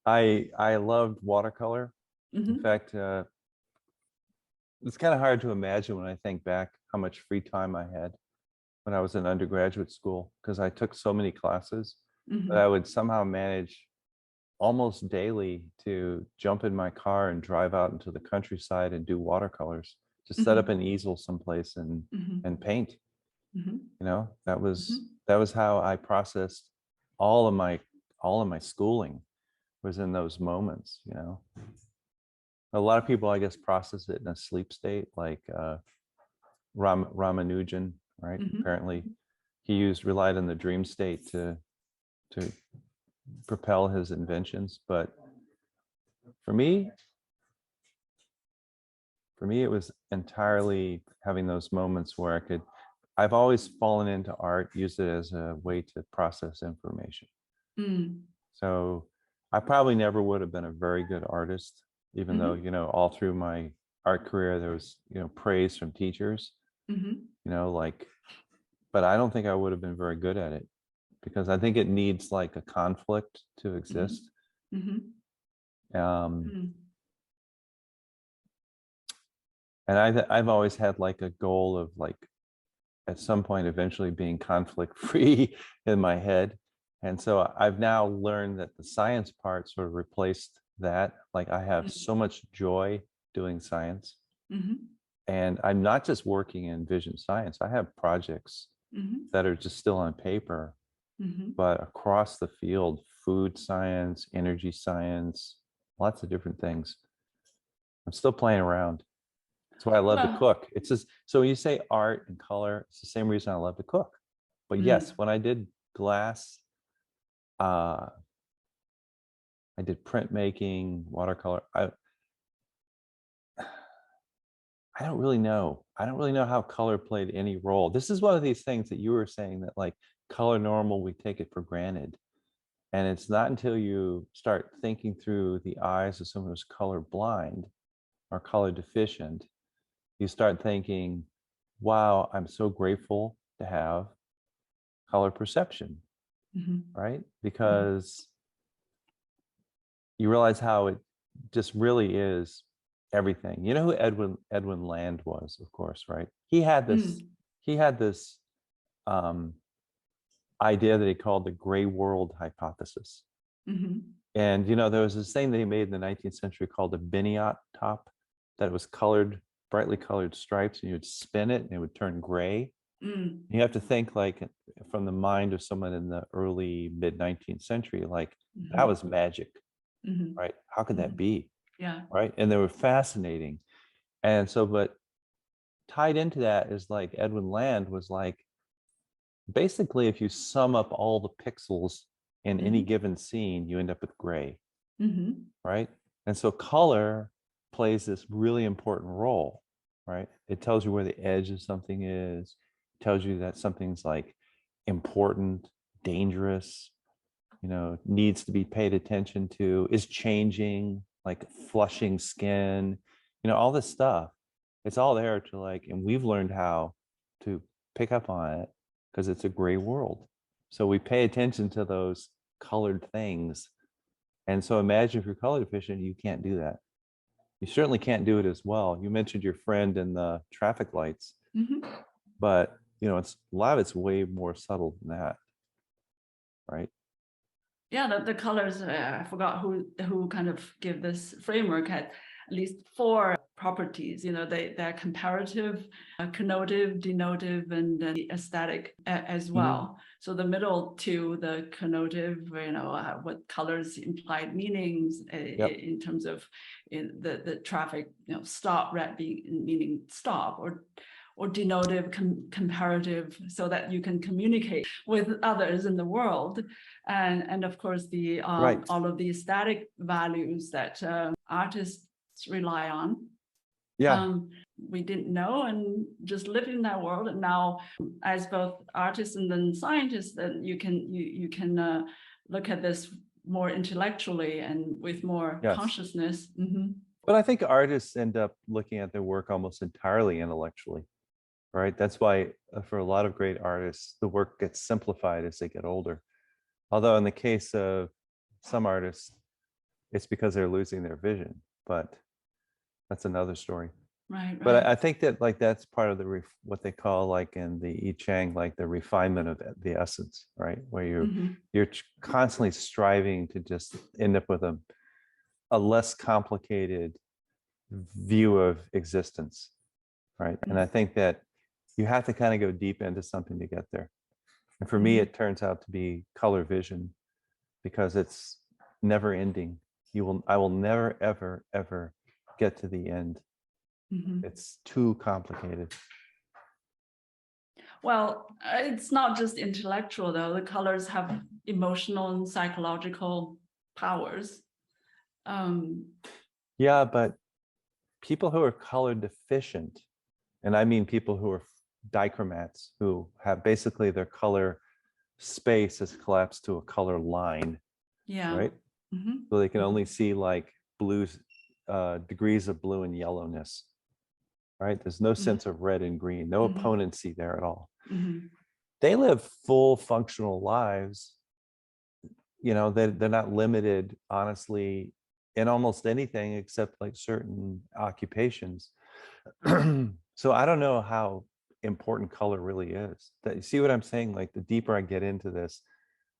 Speaker 9: I loved watercolor. In fact, it's kind of hard to imagine when I think back how much free time I had when I was in undergraduate school, because I took so many classes that I would somehow manage almost daily to jump in my car and drive out into the countryside and do watercolors, just set up an easel someplace and paint. That was how I processed all of my schooling, was in those moments. A lot of people, I guess, process it in a sleep state, like Ramanujan, right? Apparently he relied on the dream state to propel his inventions. But for me it was entirely having those moments where I've always fallen into art, used it as a way to process information. So I probably never would have been a very good artist, even though, all through my art career, there was, praise from teachers, but I don't think I would have been very good at it, because I think it needs like a conflict to exist. And I've always had like a goal of like, at some point, eventually being conflict free in my head. And so I've now learned that the science part sort of replaced that. Like, I have so much joy doing science. And I'm not just working in vision science. I have projects that are just still on paper, but across the field, food science, energy science, lots of different things. I'm still playing around. That's why I love to cook. It's just, so when you say art and color, it's the same reason I love to cook. But yes, when I did glass, I did printmaking, watercolor. I don't really know. I don't really know how color played any role. This is one of these things that you were saying, that like color normal, we take it for granted. And it's not until you start thinking through the eyes of someone who's color blind or color deficient, you start thinking, wow, I'm so grateful to have color perception, right? Because you realize how it just really is everything. You know who Edwin Land was, of course, right? He had this idea that he called the gray world hypothesis. And there was this thing they made in the 19th century called a Biniot top, that was brightly colored stripes, and you would spin it and it would turn gray. You have to think like from the mind of someone in the early mid 19th century, like that was magic, right? How could that be?
Speaker 1: Yeah.
Speaker 9: Right. And they were fascinating. And so, but tied into that is like Edwin Land was like, basically, if you sum up all the pixels in any given scene, you end up with gray. Right. And so color plays this really important role, right? It tells you where the edge of something is, tells you that something's like important, dangerous, needs to be paid attention to, is changing, like flushing skin, all this stuff. It's all there to like, and we've learned how to pick up on it because it's a gray world. So we pay attention to those colored things. And so imagine if you're color deficient, you can't do that. You certainly can't do it as well. You mentioned your friend in the traffic lights, but it's a lot of it's way more subtle than that, right?
Speaker 1: Yeah, the colors, I forgot who kind of give this framework, had at least 4 properties. They're comparative, connotative, denotative, and the aesthetic as well. So the middle 2, the connotative, what colors implied meanings in terms of the traffic, stop, red meaning stop, or denotative, comparative, so that you can communicate with others in the world. And of course, all of the aesthetic values that artists rely on. We didn't know and just lived in that world. And now, as both artists and then scientists, that you can look at this more intellectually and with more consciousness.
Speaker 9: But I think artists end up looking at their work almost entirely intellectually, right? That's why for a lot of great artists, the work gets simplified as they get older. Although in the case of some artists, it's because they're losing their vision, but that's another story.
Speaker 1: Right.
Speaker 9: But I think that that's part of the what they call, like in the I Ching, like the refinement of the essence, right? Where you're constantly striving to just end up with a less complicated view of existence, right? And I think that you have to kind of go deep into something to get there. And for me, it turns out to be color vision, because it's never ending. I will never, ever, ever get to the end. It's too complicated.
Speaker 1: Well, it's not just intellectual, though. The colors have emotional and psychological powers.
Speaker 9: Yeah, but people who are color deficient, and I mean people who are dichromats, who have basically their color space has collapsed to a color line, right? So they can only see like blues, degrees of blue and yellowness, right? There's no sense of red and green, no opponency there at all. They live full functional lives. They're not limited, honestly, in almost anything except like certain occupations. So I don't know how important color really is. You see what I'm saying? Like, the deeper I get into this,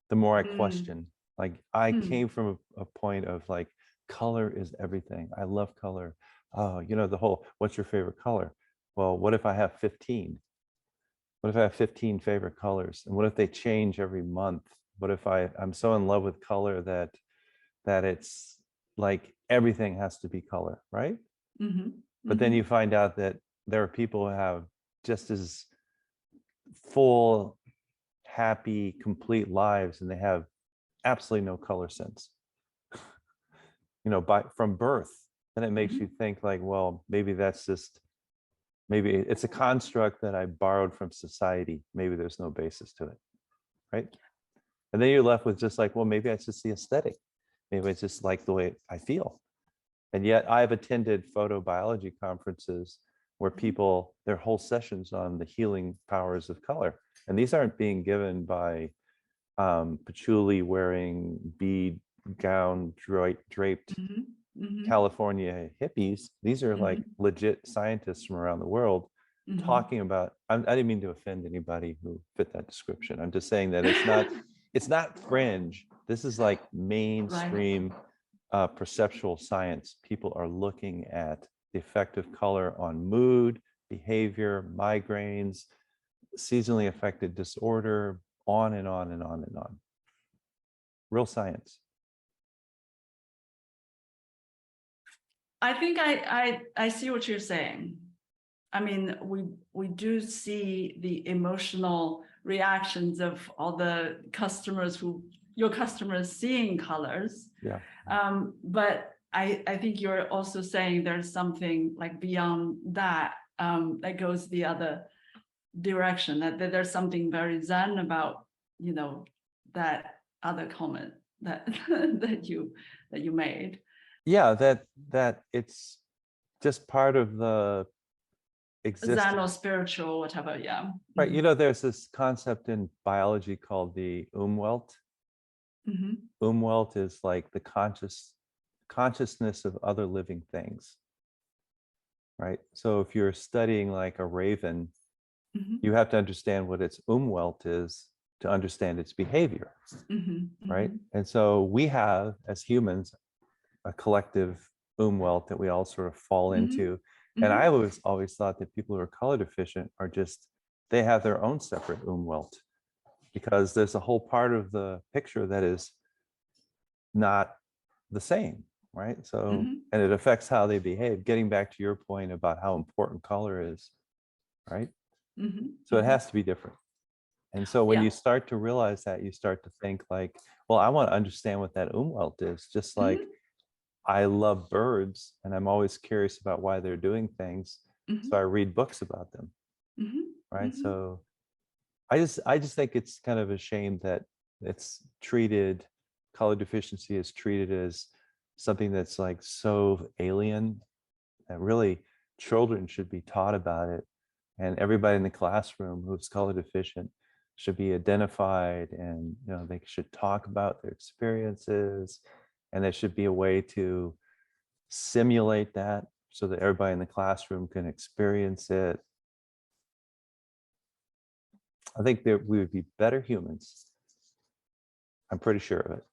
Speaker 9: the more I question. Like, I came from a point of like, color is everything. I love color. Oh, the whole, what's your favorite color? Well, what if I have 15? What if I have 15 favorite colors? And what if they change every month? What if I'm so in love with color that it's like everything has to be color, right? But then you find out that there are people who have just as full, happy, complete lives, and they have absolutely no color sense, from birth. And it makes you think like, well, maybe it's a construct that I borrowed from society. Maybe there's no basis to it, right? And then you're left with just like, well, maybe it's just the aesthetic. Maybe it's just like the way I feel. And yet I've attended photobiology conferences where people, their whole sessions on the healing powers of color. And these aren't being given by patchouli wearing, bead gown draped California hippies. These are like legit scientists from around the world talking about, I didn't mean to offend anybody who fit that description. I'm just saying that it's not fringe. This is like mainstream perceptual science. People are looking at the effect of color on mood, behavior, migraines, seasonally affected disorder, on and on and on and on. Real science.
Speaker 1: I think I see what you're saying. I mean, we do see the emotional reactions of all the customers your customers seeing colors.
Speaker 9: Yeah.
Speaker 1: But I think you're also saying there's something like beyond that that goes the other direction, that there's something very Zen about, that other comment that that you made.
Speaker 9: Yeah, that it's just part of the existence.
Speaker 1: Zen or spiritual, whatever, yeah.
Speaker 9: Right, there's this concept in biology called the Umwelt. Umwelt is like the consciousness of other living things. right? So if you're studying like a raven, you have to understand what its umwelt is to understand its behavior, right? And so we have, as humans, a collective umwelt that we all sort of fall into. And I always thought that people who are color deficient are just, they have their own separate umwelt, because there's a whole part of the picture that is not the same, right? So, and it affects how they behave. Getting back to your point about how important color is, right? So it has to be different. And so when you start to realize that, you start to think like, well, I want to understand what that umwelt is, just like I love birds and I'm always curious about why they're doing things. So I read books about them, right? So I just think it's kind of a shame that it's treated, color deficiency is treated as something that's like so alien, that really children should be taught about it. And everybody in the classroom who's color deficient should be identified, and they should talk about their experiences, and there should be a way to simulate that so that everybody in the classroom can experience it. I think that we would be better humans. I'm pretty sure of it.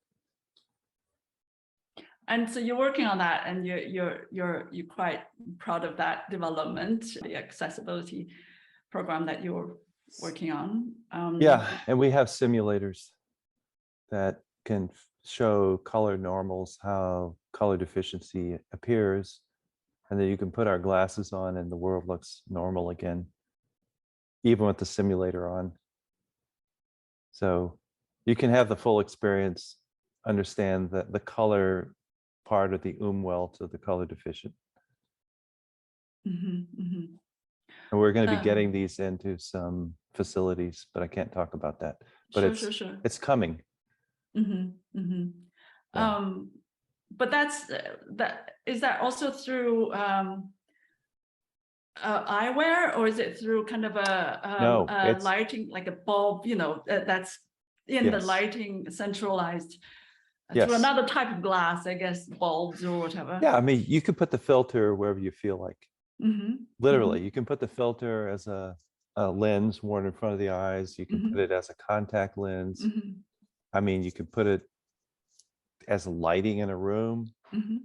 Speaker 1: And so you're working on that, and you're quite proud of that development, the accessibility program that you're working on.
Speaker 9: Yeah, and we have simulators that can show color normals, how color deficiency appears, and then you can put our glasses on and the world looks normal again, even with the simulator on. So you can have the full experience, understand that the color part of the umwelt of the color deficient. And we're going to be getting these into some facilities, but I can't talk about that. But it's coming.
Speaker 1: But is that also through eyewear, or is it through kind of a lighting, like a bulb, that's in the lighting centralized through another type of glass, I guess, bulbs or whatever?
Speaker 9: Yeah, I mean, you could put the filter wherever you feel like. Literally, you can put the filter as a lens worn in front of the eyes. You can put it as a contact lens. I mean, you can put it as lighting in a room.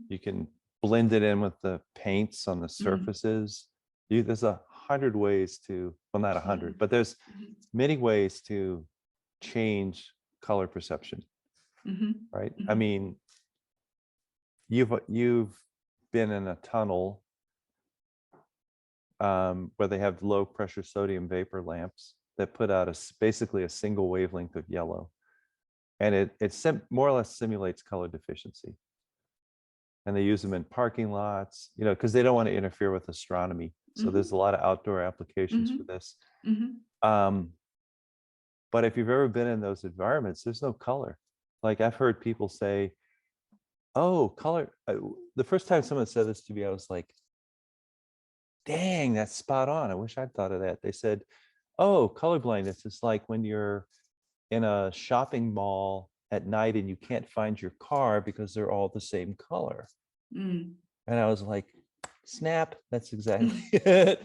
Speaker 9: You can blend it in with the paints on the surfaces. There's 100 ways to, well, not 100, but there's many ways to change color perception, right? I mean, you've been in a tunnel where they have low pressure sodium vapor lamps that put out basically a single wavelength of yellow. And it more or less simulates color deficiency. And they use them in parking lots, because they don't want to interfere with astronomy. So there's a lot of outdoor applications for this. But if you've ever been in those environments, there's no color. Like I've heard people say, oh, color. The first time someone said this to me, I was like, dang, that's spot on. I wish I'd thought of that. They said, oh, color blindness is like when you're in a shopping mall at night and you can't find your car because they're all the same color. And I was like, snap, that's exactly it.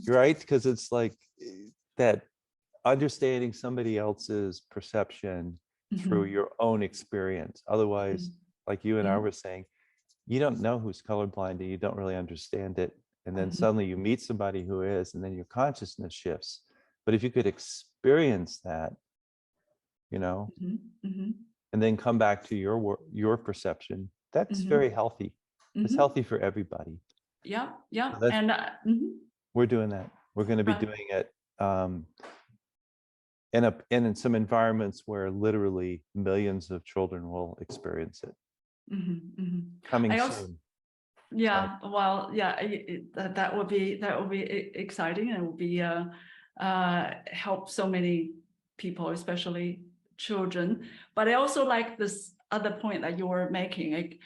Speaker 9: Right? Because it's like that understanding somebody else's perception through your own experience. Otherwise, like you and I were saying, you don't know who's colorblind and you don't really understand it. And then suddenly you meet somebody who is, and then your consciousness shifts. But if you could experience that, and then come back to your perception, that's very healthy. It's healthy for everybody.
Speaker 1: Yeah.
Speaker 9: So and we're doing that. We're going to be doing it in some environments where literally millions of children will experience it. Coming soon.
Speaker 1: Yeah, well, yeah, that would be exciting, and it would be help so many people, especially children. But I also like this other point that you were making,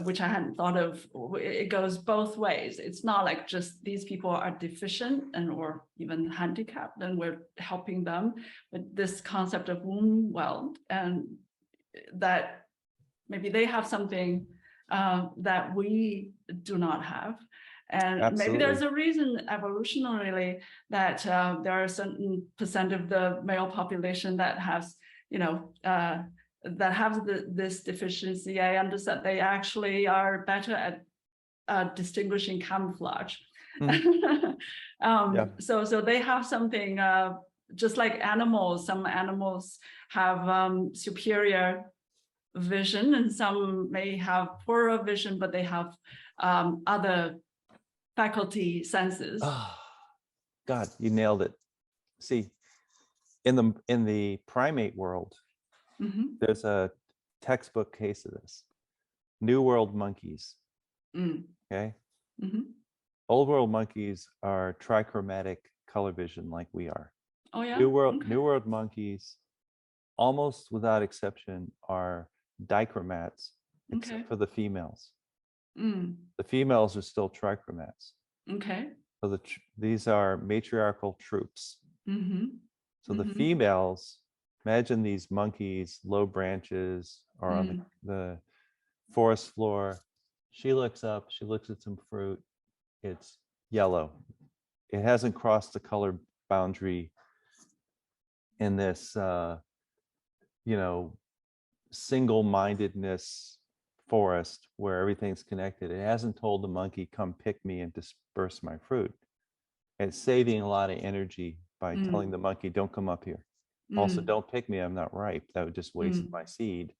Speaker 1: which I hadn't thought of. It goes both ways. It's not like just these people are deficient or even handicapped, and we're helping them. But this concept of umwelt, and that maybe they have something that we do not have, And maybe there's a reason evolutionarily that there are a certain percent of the male population that has, that have this deficiency. I understand they actually are better at distinguishing camouflage. So they have something, just like animals. Some animals have superior vision, and some may have poorer vision, but they have other faculty senses.
Speaker 9: Oh, God, you nailed it. See, in the primate world, there's a textbook case of this. New World monkeys. Okay. Old World monkeys are trichromatic color vision like we are.
Speaker 1: Oh yeah.
Speaker 9: New World monkeys, almost without exception, are dichromats, except for the females. The females are still trichromats.
Speaker 1: Okay.
Speaker 9: So these are matriarchal troops. So the females, imagine these monkeys, low branches, or on the forest floor. She looks up, she looks at some fruit. It's yellow. It hasn't crossed the color boundary in this, single-mindedness forest where everything's connected. It hasn't told the monkey, come pick me and disperse my fruit. It's saving a lot of energy by telling the monkey, don't come up here. Also, don't pick me, I'm not ripe. That would just waste my seed.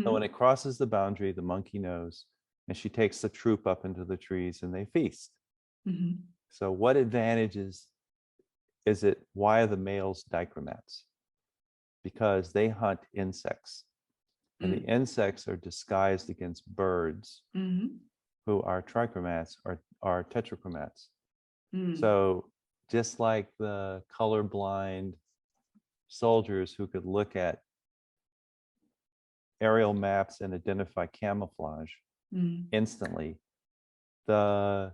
Speaker 9: So when it crosses the boundary, the monkey knows, and she takes the troop up into the trees and they feast. So what advantages is it? Why are the males dichromats? Because they hunt insects. And the insects are disguised against birds who are trichromats or are tetrachromats. So just like the colorblind soldiers who could look at aerial maps and identify camouflage instantly, the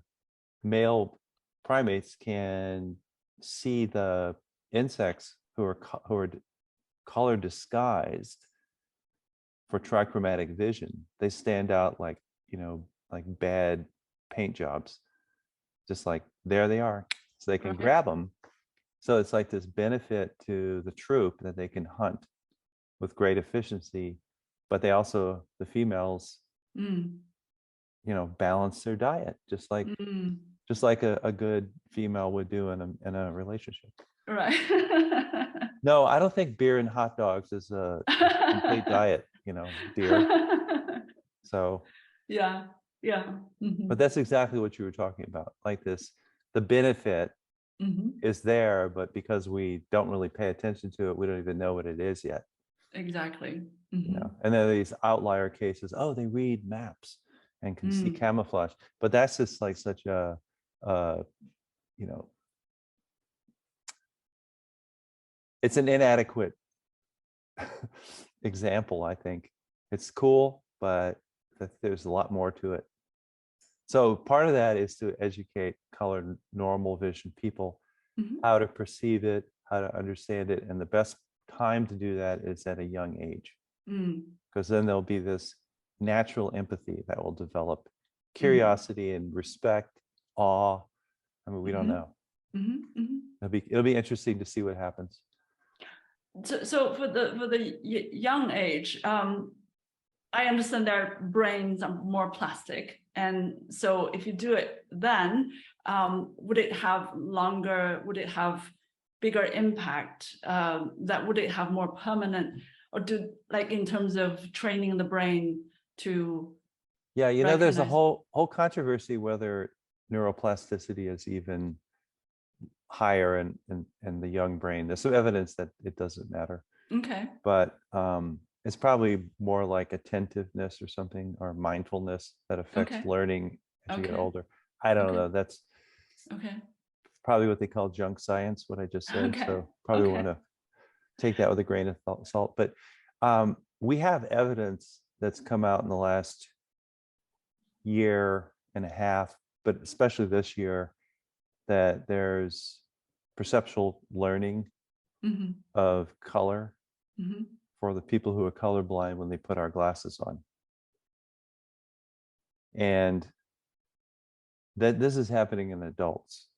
Speaker 9: male primates can see the insects who are color disguised for trichromatic vision. They stand out like bad paint jobs, just like there they are, so they can grab them. So it's like this benefit to the troop that they can hunt with great efficiency, but they also, the females, balance their diet just like a good female would do in a relationship.
Speaker 1: Right.
Speaker 9: No, I don't think beer and hot dogs is a complete diet, dear. So
Speaker 1: yeah.
Speaker 9: But that's exactly what you were talking about. Like this, the benefit is there, but because we don't really pay attention to it, we don't even know what it is yet.
Speaker 1: Exactly.
Speaker 9: And then these outlier cases, they read maps and can see camouflage, but that's just like such a it's an inadequate example. I think it's cool, but there's a lot more to it. So part of that is to educate color normal vision people how to perceive it, how to understand it. And the best time to do that is at a young age, because then there'll be this natural empathy that will develop, curiosity and respect, awe. I mean, we don't know. It'll be interesting to see what happens.
Speaker 1: So for the young age, I understand their brains are more plastic, and so if you do it then, would it have bigger impact? Would it have more permanent, or in terms of training the brain to? Yeah,
Speaker 9: there's a whole controversy whether neuroplasticity is even higher in the young brain. There's some evidence that it doesn't matter.
Speaker 1: Okay.
Speaker 9: But it's probably more like attentiveness or something, or mindfulness that affects learning as you get older. I don't know. That's probably what they call junk science, what I just said. So probably want to take that with a grain of salt. But we have evidence that's come out in the last year and a half, but especially this year, that there's perceptual learning of color for the people who are colorblind when they put our glasses on. And that this is happening in adults.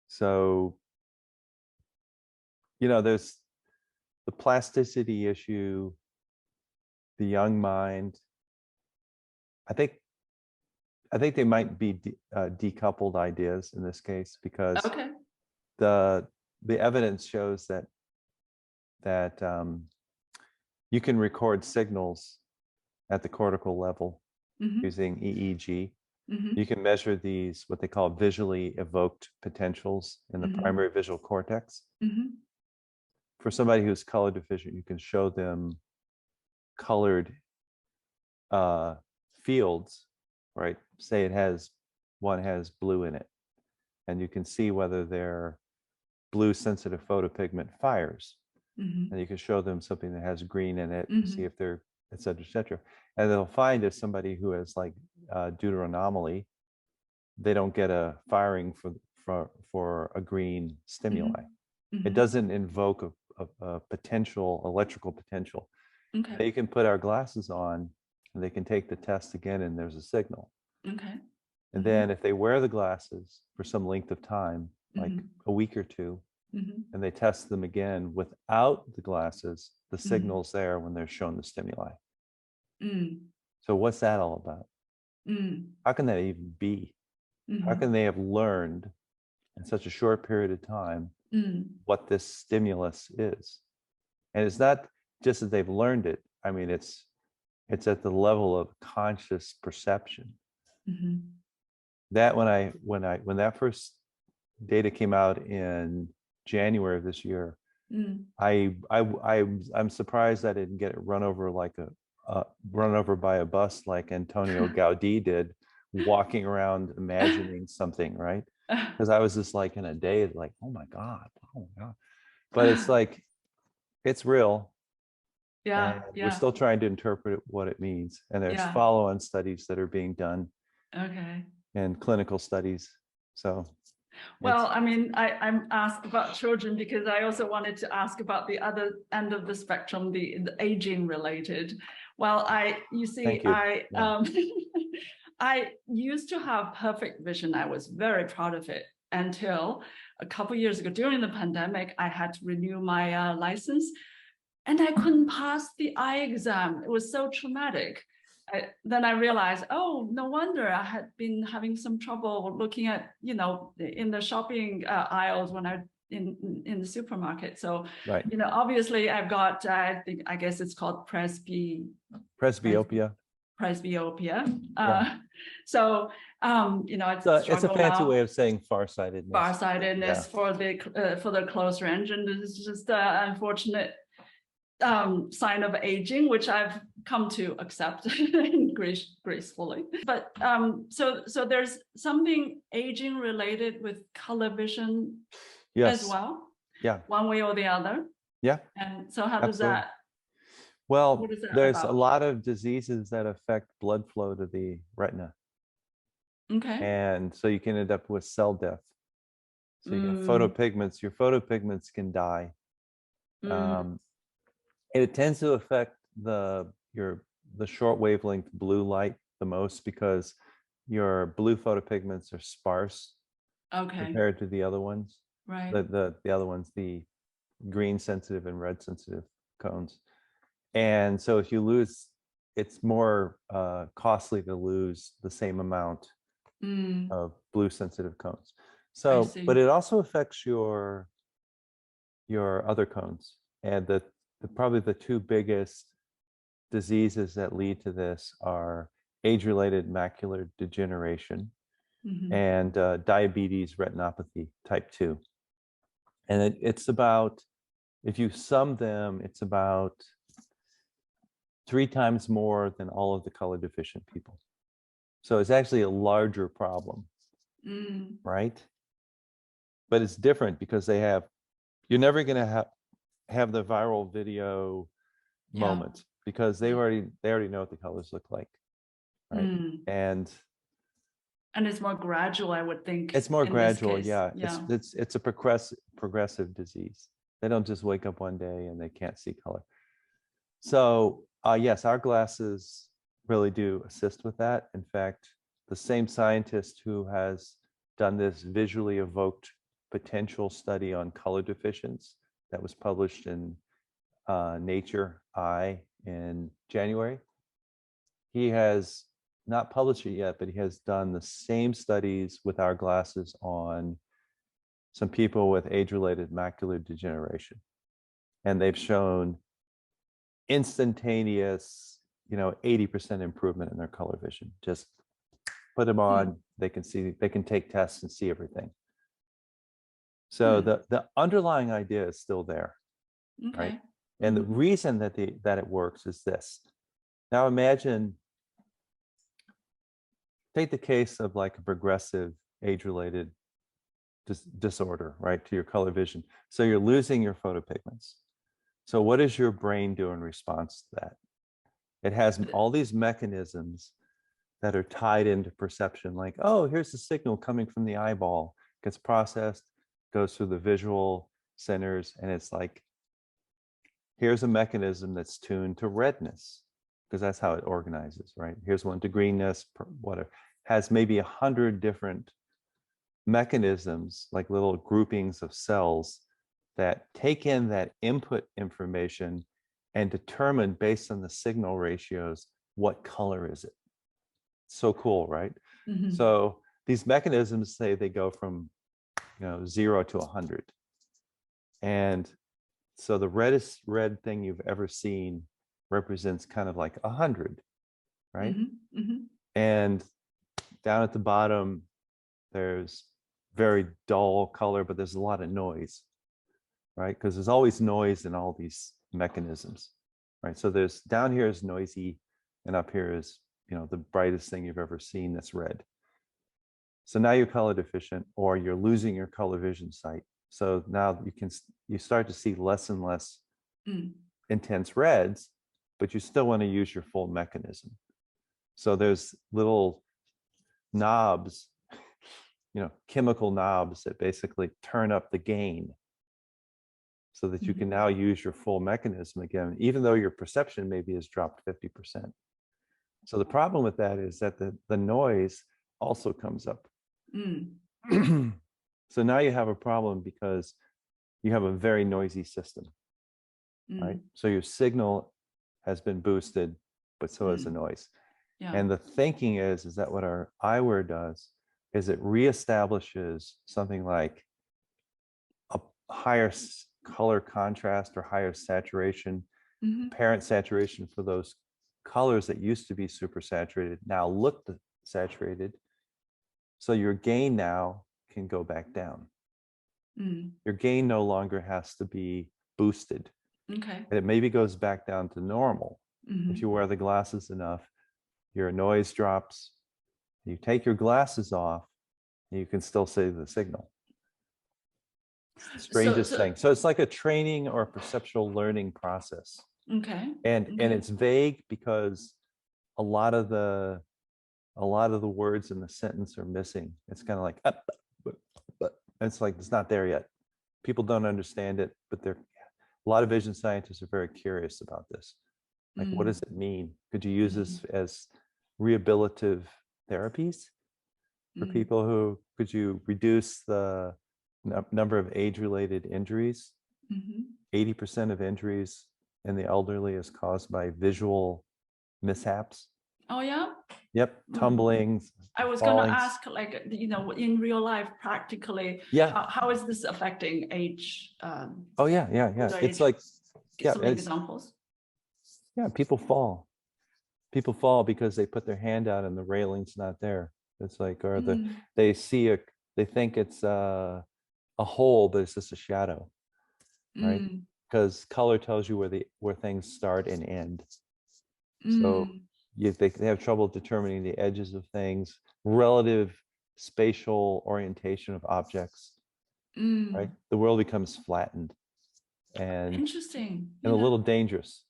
Speaker 9: So, there's the plasticity issue, the young mind. I think they might be decoupled ideas in this case, because
Speaker 1: Okay.
Speaker 9: the evidence shows that you can record signals at the cortical level using EEG. You can measure these, what they call visually evoked potentials in the primary visual cortex. For somebody who's color deficient, you can show them colored fields, right? Say one has blue in it, and you can see whether their blue sensitive photopigment fires. And you can show them something that has green in it, see if they're, et cetera, et cetera. And they'll find if somebody who has like deuteranomaly, they don't get a firing for a green stimuli. It doesn't invoke a potential, electrical potential. They can put our glasses on and they can take the test again and there's a signal. And then if they wear the glasses for some length of time, like a week or two, and they test them again without the glasses, the signal's there when they're shown the stimuli. So what's that all about? How can that even be? How can they have learned in such a short period of time what this stimulus is? And it's not just that they've learned it. I mean, it's at the level of conscious perception. That when that first data came out in January of this year, I'm surprised I didn't get run over by a bus like Antonio Gaudí did, walking around imagining something, right? Because I was just like in a day, like, oh my God. But it's like, it's real.
Speaker 1: Yeah.
Speaker 9: We're still trying to interpret what it means. And there's follow-on studies that are being done. And clinical studies. So.
Speaker 1: Well, I mean, I'm asked about children because I also wanted to ask about the other end of the spectrum, the aging related. Well, I used to have perfect vision. I was very proud of it until a couple of years ago during the pandemic. I had to renew my license, and I couldn't pass the eye exam. It was so traumatic. Then I realized, oh, no wonder I had been having some trouble looking at, in the shopping aisles when in the supermarket. So, obviously I've got, I guess it's called presbyopia. So,
Speaker 9: it's a fancy way of saying farsightedness.
Speaker 1: Farsightedness for the close range, and this is just an unfortunate sign of aging, which I've come to accept gracefully. But so there's something aging related with color vision as well. Yeah. One way or the other.
Speaker 9: Yeah.
Speaker 1: And so how does that?
Speaker 9: Well, there's a lot of diseases that affect blood flow to the retina.
Speaker 1: Okay.
Speaker 9: And so you can end up with cell death. So you get photopigments. Your photopigments can die. It tends to affect the short wavelength blue light the most because your blue photopigments are sparse compared to the other ones.
Speaker 1: Right.
Speaker 9: The other ones, the green sensitive and red sensitive cones. And so if you lose, it's more costly to lose the same amount of blue sensitive cones. So, but it also affects your other cones. And probably the two biggest diseases that lead to this are age-related macular degeneration and diabetes retinopathy type 2. And it's about, if you sum them, it's about 3 times more than all of the color deficient people. So it's actually a larger problem, right? But it's different because you're never going to have the viral video moment because they already know what the colors look like, right? And
Speaker 1: it's more gradual, I would think.
Speaker 9: It's more gradual, yeah. It's a progressive disease. They don't just wake up one day and they can't see color. So yes, our glasses really do assist with that. In fact, the same scientist who has done this visually evoked potential study on color deficiency that was published in Nature Eye in January. He has not published it yet, but he has done the same studies with our glasses on some people with age-related macular degeneration. And they've shown instantaneous, 80% improvement in their color vision. Just put them on, they can see, they can take tests and see everything. So the underlying idea is still there, right? And the reason that it works is this. Now imagine, take the case of like a progressive age-related disorder, right, to your color vision. So you're losing your photopigments. So what does your brain do in response to that? It has all these mechanisms that are tied into perception, like, oh, here's the signal coming from the eyeball, gets processed, goes through the visual centers, and it's like, here's a mechanism that's tuned to redness, because that's how it organizes, right? Here's one to greenness, whatever. Has maybe 100 different mechanisms, like little groupings of cells that take in that input information and determine based on the signal ratios, what color is it. So cool, right? So these mechanisms say they go from 0 to 100. And so the reddest red thing you've ever seen represents kind of like 100, right? And down at the bottom, there's very dull color, but there's a lot of noise, right? Because there's always noise in all these mechanisms, right? So there's down here is noisy, and up here is, the brightest thing you've ever seen that's red. So now you're color deficient, or you're losing your color vision sight. So now you start to see less and less intense reds, but you still want to use your full mechanism. So there's little knobs, chemical knobs that basically turn up the gain so that you can now use your full mechanism again, even though your perception maybe has dropped 50%. So the problem with that is that the noise also comes up. So now you have a problem because you have a very noisy system, right? So your signal has been boosted, but so has the noise. And the thinking is that what our eyewear does is it reestablishes something like a higher color contrast or higher saturation, apparent saturation for those colors that used to be super saturated now look saturated. So your gain now can go back down. Your gain no longer has to be boosted. And it maybe goes back down to normal. If you wear the glasses enough, your noise drops. You take your glasses off, and you can still see the signal. It's the strangest thing. So it's like a training or a perceptual learning process. And it's vague because a lot of the words in the sentence are missing. It's kind of like but it's like it's not there yet. People don't understand it, but a lot of vision scientists are very curious about this. Like, what does it mean? Could you use this as rehabilitative therapies for people who, could you reduce the number of age-related injuries? 80% of injuries in the elderly is caused by visual mishaps.
Speaker 1: Oh yeah?
Speaker 9: Yep, tumbling.
Speaker 1: I was going to ask, like, in real life, practically, how is this affecting age?
Speaker 9: Oh yeah. It's like,
Speaker 1: some examples.
Speaker 9: Yeah, people fall. People fall because they put their hand out and the railing's not there. It's like, or they think it's a hole, but it's just a shadow, right? Because color tells you where things start and end. So they have trouble determining the edges of things, relative spatial orientation of objects, right? The world becomes flattened and
Speaker 1: interesting
Speaker 9: and a little dangerous.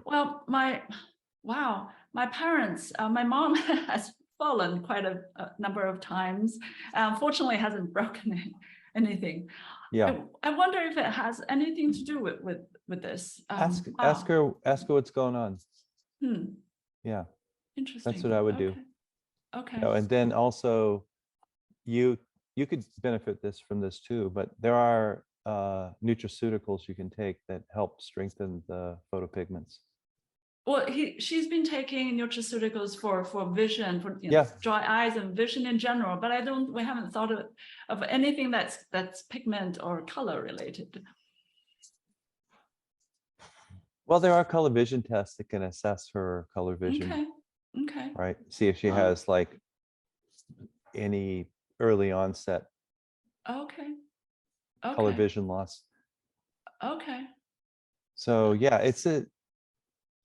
Speaker 1: Well, my parents, my mom has fallen quite a number of times. Fortunately, hasn't broken anything. I wonder if it has anything to do with this.
Speaker 9: Ask her what's going on. Yeah.
Speaker 1: Interesting.
Speaker 9: That's what I would do.
Speaker 1: Okay.
Speaker 9: You know, and then also you could benefit from this too, but there are nutraceuticals you can take that help strengthen the photopigments.
Speaker 1: Well, she's been taking nutraceuticals for vision, for
Speaker 9: Yeah.
Speaker 1: dry eyes and vision in general, but we haven't thought of anything that's pigment or color related.
Speaker 9: Well, there are color vision tests that can assess her color vision.
Speaker 1: Okay. Okay.
Speaker 9: Right. See if she has like any early onset
Speaker 1: Okay.
Speaker 9: color vision loss.
Speaker 1: Okay.
Speaker 9: So yeah,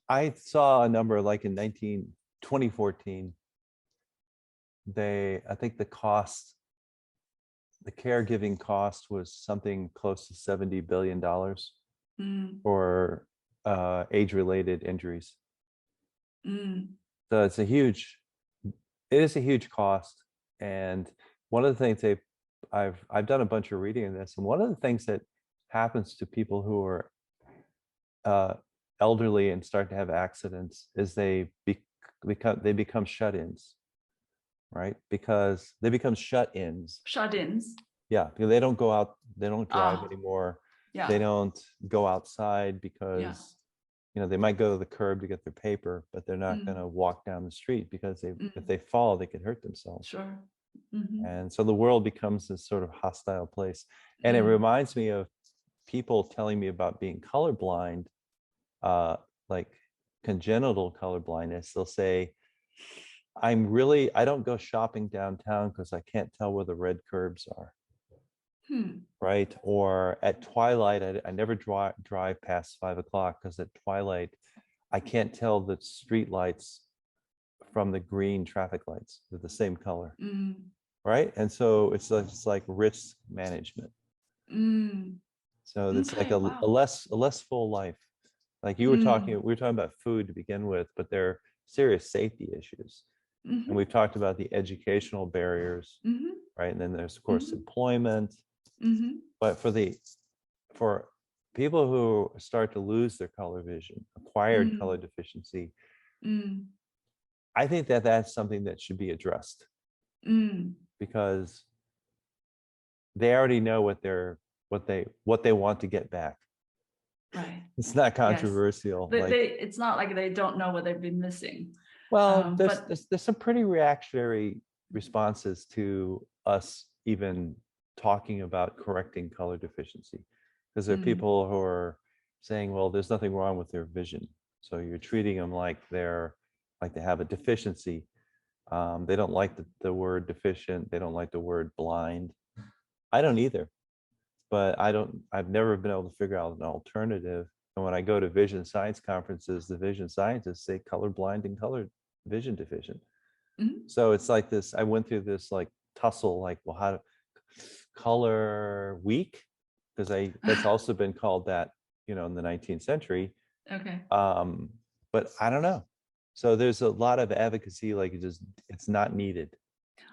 Speaker 9: I saw a number like in 2014, I think the caregiving cost was something close to $70 billion for age-related injuries. So it is a huge cost. And one of the things I've done a bunch of reading on this, and one of the things that happens to people who are elderly and start to have accidents is they become shut-ins, right? Because they become shut-ins.
Speaker 1: Shut-ins.
Speaker 9: Yeah, because they don't go out, they don't drive anymore.
Speaker 1: Yeah.
Speaker 9: They don't go outside because you know, they might go to the curb to get their paper, but they're not going to walk down the street because if they fall, they could hurt themselves.
Speaker 1: Sure.
Speaker 9: And so the world becomes this sort of hostile place. And it reminds me of people telling me about being colorblind, like congenital colorblindness. They'll say, I don't go shopping downtown because I can't tell where the red curbs are. Right. Or at twilight, I never drive past 5 o'clock because at twilight, I can't tell the street lights from the green traffic lights. They're the same color. Right. And so it's like risk management. So it's like a less full life. Like we were talking about food to begin with, but there are serious safety issues. And we've talked about the educational barriers, right? And then there's of course employment. But for people who start to lose their color vision, acquired color deficiency, I think that's something that should be addressed because they already know what they want to get back.
Speaker 1: Right.
Speaker 9: It's not controversial.
Speaker 1: Yes. It's not like they don't know what they've been missing.
Speaker 9: Well, there's some pretty reactionary responses to us even talking about correcting color deficiency, because there are people who are saying, well, there's nothing wrong with their vision, so you're treating them like they have a deficiency. They don't like the word deficient. They don't like the word blind. I don't either, but I've never been able to figure out an alternative. And when I go to vision science conferences, the vision scientists say colorblind and color vision deficient. So it's like this, I went through this like tussle, like, well, how to color weak, because that's also been called that, you know, in the 19th century.
Speaker 1: Okay.
Speaker 9: But I don't know. So there's a lot of advocacy, like it's not needed.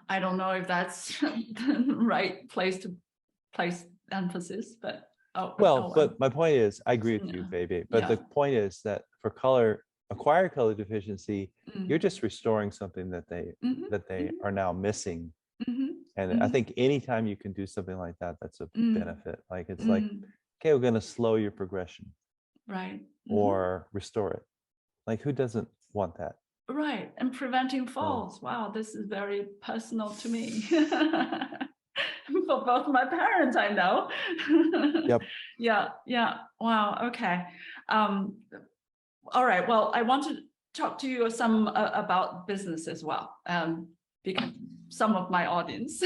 Speaker 1: I don't know if that's the right place to place emphasis, but
Speaker 9: but my point is, I agree with you, baby. But the point is that for acquired color deficiency, you're just restoring something that they are now missing. And I think anytime you can do something like that, that's a benefit. Like it's like, okay, we're going to slow your progression,
Speaker 1: right?
Speaker 9: Or restore it. Like who doesn't want that?
Speaker 1: Right. And preventing falls. Wow, this is very personal to me. For both my parents, I know.
Speaker 9: Yep.
Speaker 1: Yeah. Wow. Okay. All right. Well, I want to talk to you some about business as well, because some of my audience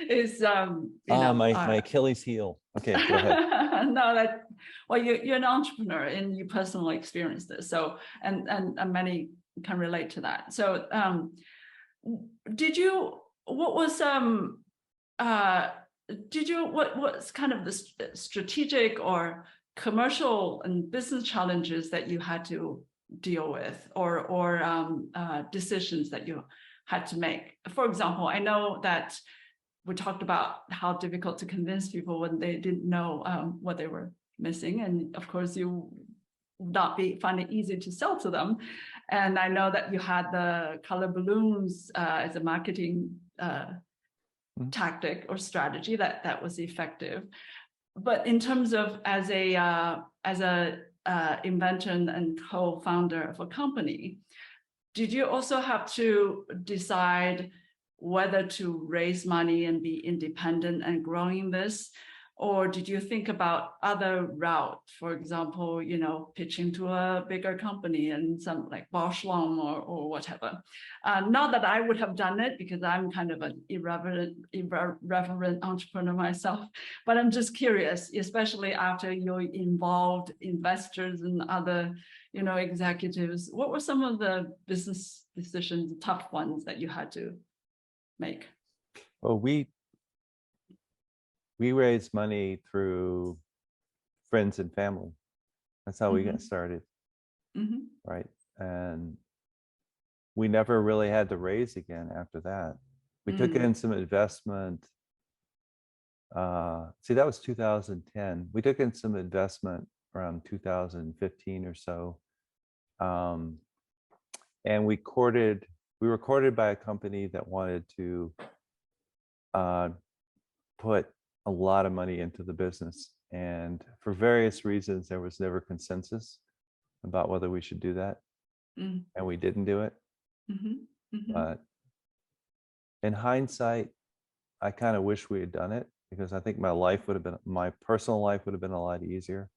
Speaker 1: is
Speaker 9: my Achilles heel. Okay, go ahead.
Speaker 1: No, you're an entrepreneur and you personally experienced this, so and many can relate to that. So what's kind of the strategic or commercial and business challenges that you had to deal with, or decisions that you had to make? For example, I know that we talked about how difficult to convince people when they didn't know what they were missing, and of course you would not find it easy to sell to them. And I know that you had the color balloons as a marketing tactic or strategy that was effective. But in terms of as a inventor and co-founder of a company, did you also have to decide whether to raise money and be independent and growing this? Or did you think about other route, for example, pitching to a bigger company and some like Bosch Long or whatever? Not that I would have done it because I'm kind of an irreverent entrepreneur myself, but I'm just curious, especially after you involved investors and other, executives. What were some of the business decisions, tough ones that you had to make?
Speaker 9: Well, we raised money through friends and family. That's how we got started, right? And we never really had to raise again after that. We took in some investment. See, that was 2010. We took in some investment around 2015 or so. And we were courted by a company that wanted to put a lot of money into the business. And for various reasons, there was never consensus about whether we should do that. And we didn't do it. But in hindsight, I kind of wish we had done it because I think my personal life would have been a lot easier.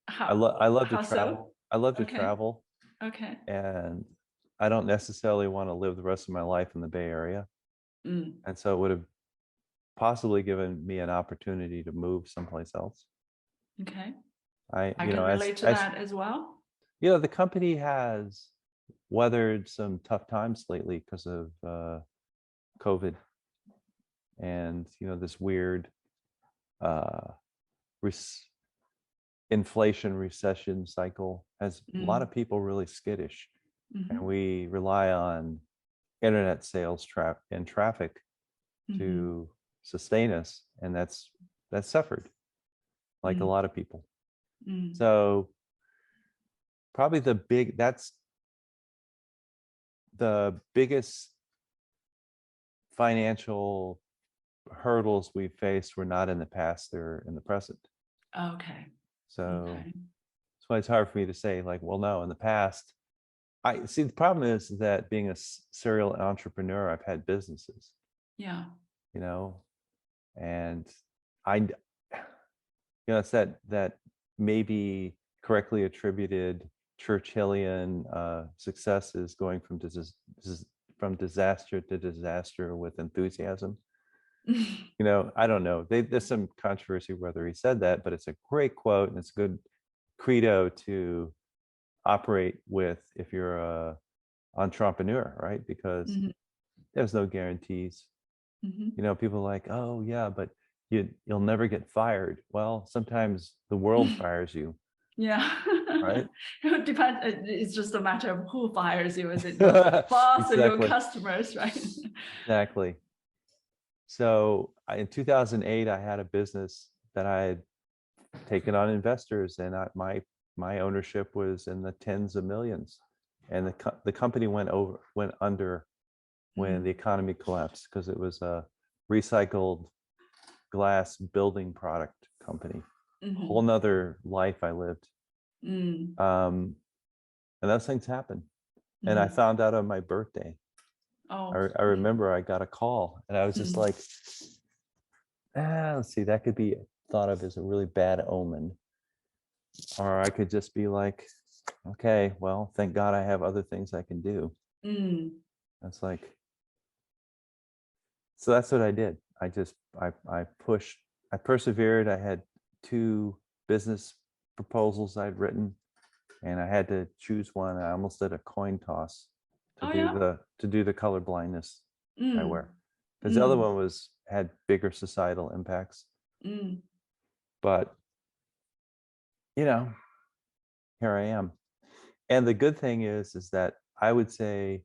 Speaker 9: I love to travel. I love to travel.
Speaker 1: Okay.
Speaker 9: And I don't necessarily want to live the rest of my life in the Bay Area. And so it would have possibly given me an opportunity to move someplace else.
Speaker 1: Okay.
Speaker 9: I
Speaker 1: can relate to that as well.
Speaker 9: The company has weathered some tough times lately because of COVID and this weird inflation recession cycle has a lot of people really skittish. And we rely on internet sales and traffic to sustain us, and that's suffered like a lot of people. So probably that's the biggest financial hurdles we faced were not in the past, they're in the present.
Speaker 1: Okay.
Speaker 9: So that's why it's hard for me to say like, well, no, in the past, I see the problem is that being a serial entrepreneur, I've had businesses.
Speaker 1: Yeah.
Speaker 9: And it's that maybe correctly attributed Churchillian success is going from disaster to disaster with enthusiasm. I don't know. There's some controversy whether he said that, but it's a great quote and it's a good credo to operate with if you're a entrepreneur, right? Because there's no guarantees. People are like, oh yeah, but you'll never get fired. Well, sometimes the world fires you.
Speaker 1: Yeah.
Speaker 9: Right.
Speaker 1: It depends. It's just a matter of who fires you. Is it your boss or your customers, right?
Speaker 9: Exactly. So in 2008, I had a business that I had taken on investors, and my ownership was in the tens of millions. And the company went under when the economy collapsed because it was a recycled glass building product company. Whole nother life I lived. And those things happen. And I found out on my birthday. I remember I got a call and I was just like, let's see, that could be thought of as a really bad omen. Or I could just be like, okay, well, thank God I have other things I can do. That's like, so that's what I did. I pushed, I persevered. I had 2 business proposals I'd written and I had to choose one. I almost did a coin toss to do the color blindness I wear. Because the other one had bigger societal impacts. But here I am. And the good thing is that I would say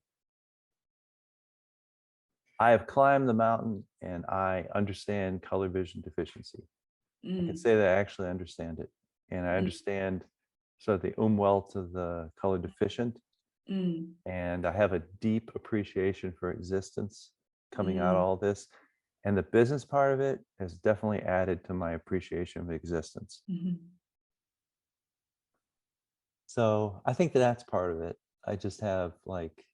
Speaker 9: I have climbed the mountain and I understand color vision deficiency. I can say that I actually understand it. And I understand sort of the umwelt of the color deficient. And I have a deep appreciation for existence coming out of all this. And the business part of it has definitely added to my appreciation of existence. So I think that that's part of it. I just have like,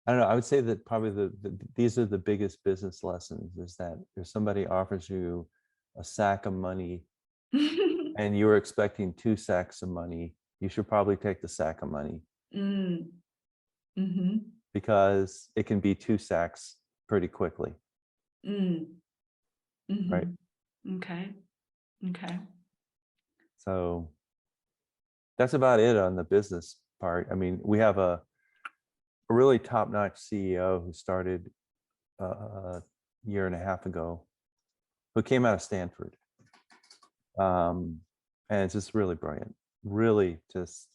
Speaker 9: I don't know, I would say that probably these are the biggest business lessons, is that if somebody offers you a sack of money and you were expecting 2 sacks of money, you should probably take the sack of money. Because it can be 2 sacks pretty quickly. Right?
Speaker 1: Okay.
Speaker 9: So that's about it on the business part. I mean, we have a really top-notch CEO who started a year and a half ago, who came out of Stanford. And it's just really brilliant, really just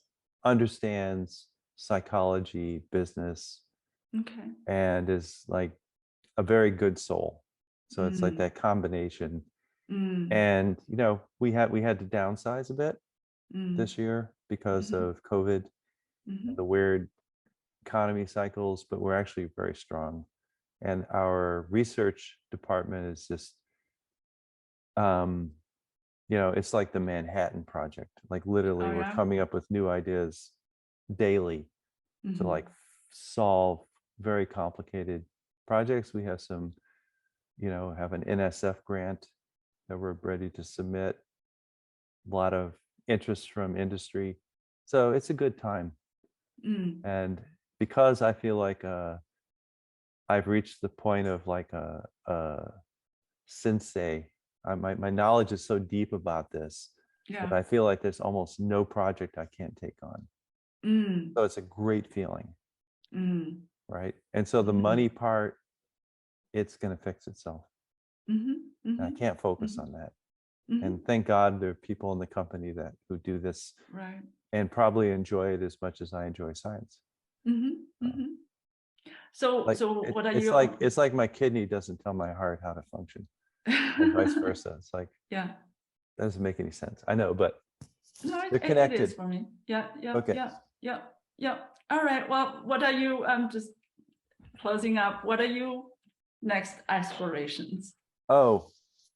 Speaker 9: understands psychology, business, and is like a very good soul. So it's like that combination. And you know, we had to downsize a bit this year because of COVID, the weird economy cycles, but we're actually very strong. And our research department is just, you know, it's like the Manhattan Project. Like literally, we're coming up with new ideas daily to like solve very complicated projects. We have some, you know, have an NSF grant that we're ready to submit. A lot of interest from industry. So it's a good time. And because I feel like I've reached the point of like a sensei, my knowledge is so deep about this that I feel like there's almost no project I can't take on. So it's a great feeling. Right? And so the money part, it's going to fix itself. And I can't focus on that. And thank God there are people in the company who do this and probably enjoy it as much as I enjoy science.
Speaker 1: So,
Speaker 9: like,
Speaker 1: what are
Speaker 9: it's
Speaker 1: you?
Speaker 9: like it's like my kidney doesn't tell my heart how to function, and vice versa. It's like, that doesn't make any sense. I know, but
Speaker 1: no,
Speaker 9: they're connected.
Speaker 1: It is for me.
Speaker 9: Okay.
Speaker 1: All right. Well, what are you? Just closing up. What are you next aspirations?
Speaker 9: Oh,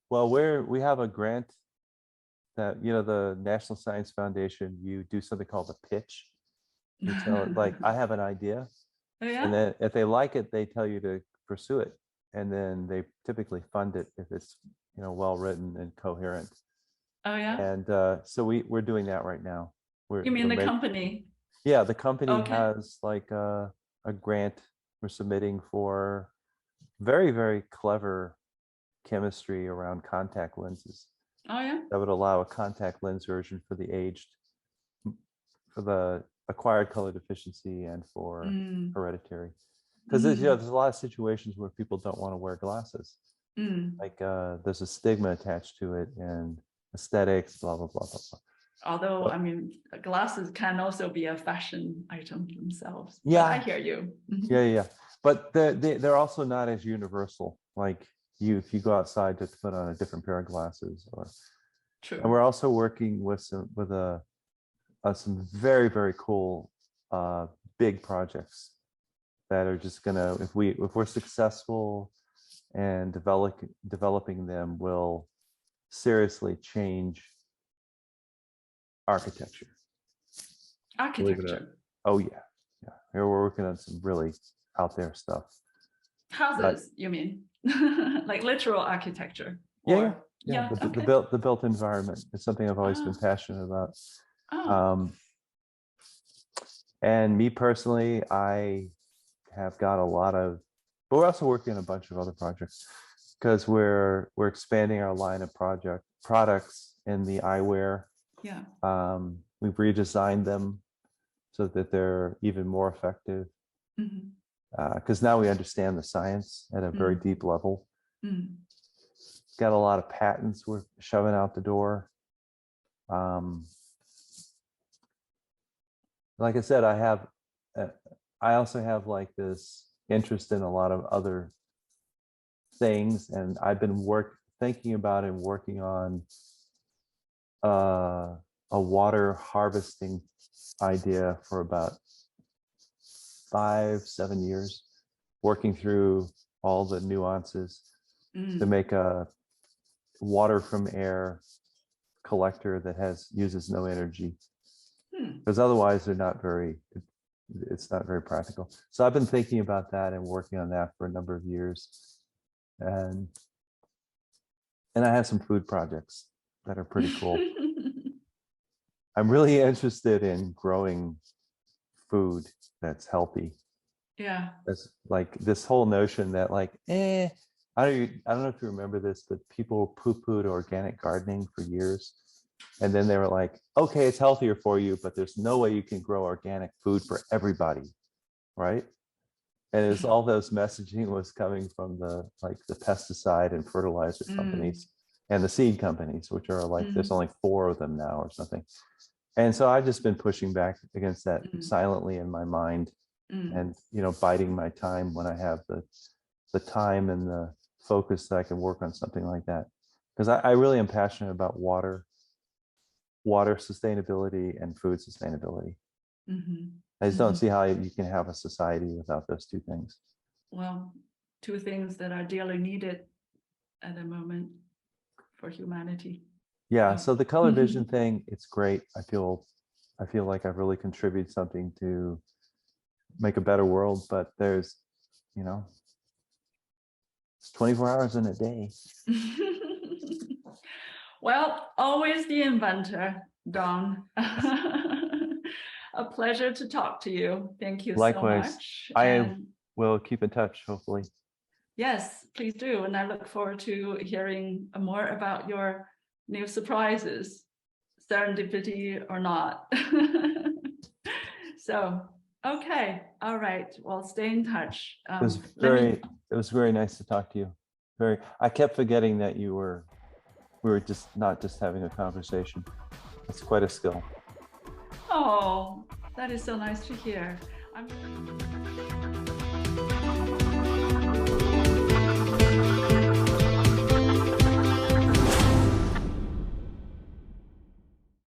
Speaker 9: well, we have a grant that, you know, the National Science Foundation, you do something called a pitch. You tell it, like, I have an idea. And then if they like it, they tell you to pursue it. And then they typically fund it if it's, you know, well written and coherent. And so we're doing that right now.
Speaker 1: You mean the company?
Speaker 9: Yeah, the company has like a grant we're submitting for very, very clever chemistry around contact lenses. That would allow a contact lens version for the aged, for the acquired color deficiency and for hereditary. Because you know, there's a lot of situations where people don't want to wear glasses. Like there's a stigma attached to it, and aesthetics, blah, blah, blah, blah, blah.
Speaker 1: Although, I mean, glasses can also be a fashion item themselves.
Speaker 9: Yeah.
Speaker 1: But I hear you.
Speaker 9: Yeah. But they're also not as universal. Like if you go outside to put on a different pair of glasses, or.
Speaker 1: True.
Speaker 9: And we're also working with some very, very cool big projects that are just gonna, if we're successful and developing them, will seriously change architecture. Oh yeah. Here we're working on some really out there stuff.
Speaker 1: Houses, you mean? Like literal architecture?
Speaker 9: Yeah. The built environment is something I've always been passionate about. And me personally, I have got a lot of, but we're also working on a bunch of other projects because we're expanding our line of products in the eyewear. We've redesigned them so that they're even more effective. Because now we understand the science at a very deep level. Got a lot of patents we're shoving out the door. Like I said, I also have like this interest in a lot of other things, and I've been thinking about and working on a water harvesting idea for about 5-7 years, working through all the nuances to make a water from air collector that uses no energy, because otherwise they're not very, it's not very practical. So I've been thinking about that and working on that for a number of years, and I have some food projects that are pretty cool. I'm really interested in growing food that's healthy.
Speaker 1: Yeah.
Speaker 9: That's like this whole notion that like, I don't know if you remember this, but people poo-pooed organic gardening for years. And then they were like, okay, it's healthier for you, but there's no way you can grow organic food for everybody, right? And it's all those messaging was coming from the pesticide and fertilizer companies and the seed companies, which are like, there's only 4 of them now or something. And so I've just been pushing back against that silently in my mind, and biding my time when I have the time and the focus that I can work on something like that. Because I really am passionate about water sustainability and food sustainability. I just don't see how you can have a society without those 2 things.
Speaker 1: Well, 2 things that are dearly needed at the moment for humanity.
Speaker 9: Yeah, so the color vision thing, it's great. I feel like I've really contributed something to make a better world, but there's, it's 24 hours in a day.
Speaker 1: Well, always the inventor, Don. A pleasure to talk to you. Thank you
Speaker 9: Likewise.
Speaker 1: so much.
Speaker 9: I will keep in touch, hopefully.
Speaker 1: Yes, please do. And I look forward to hearing more about your new surprises, serendipity or not. So, okay. All right. Well, stay in touch.
Speaker 9: It was very nice to talk to you. I kept forgetting that we were just not just having a conversation. It's quite a skill.
Speaker 1: Oh, that is so nice to hear.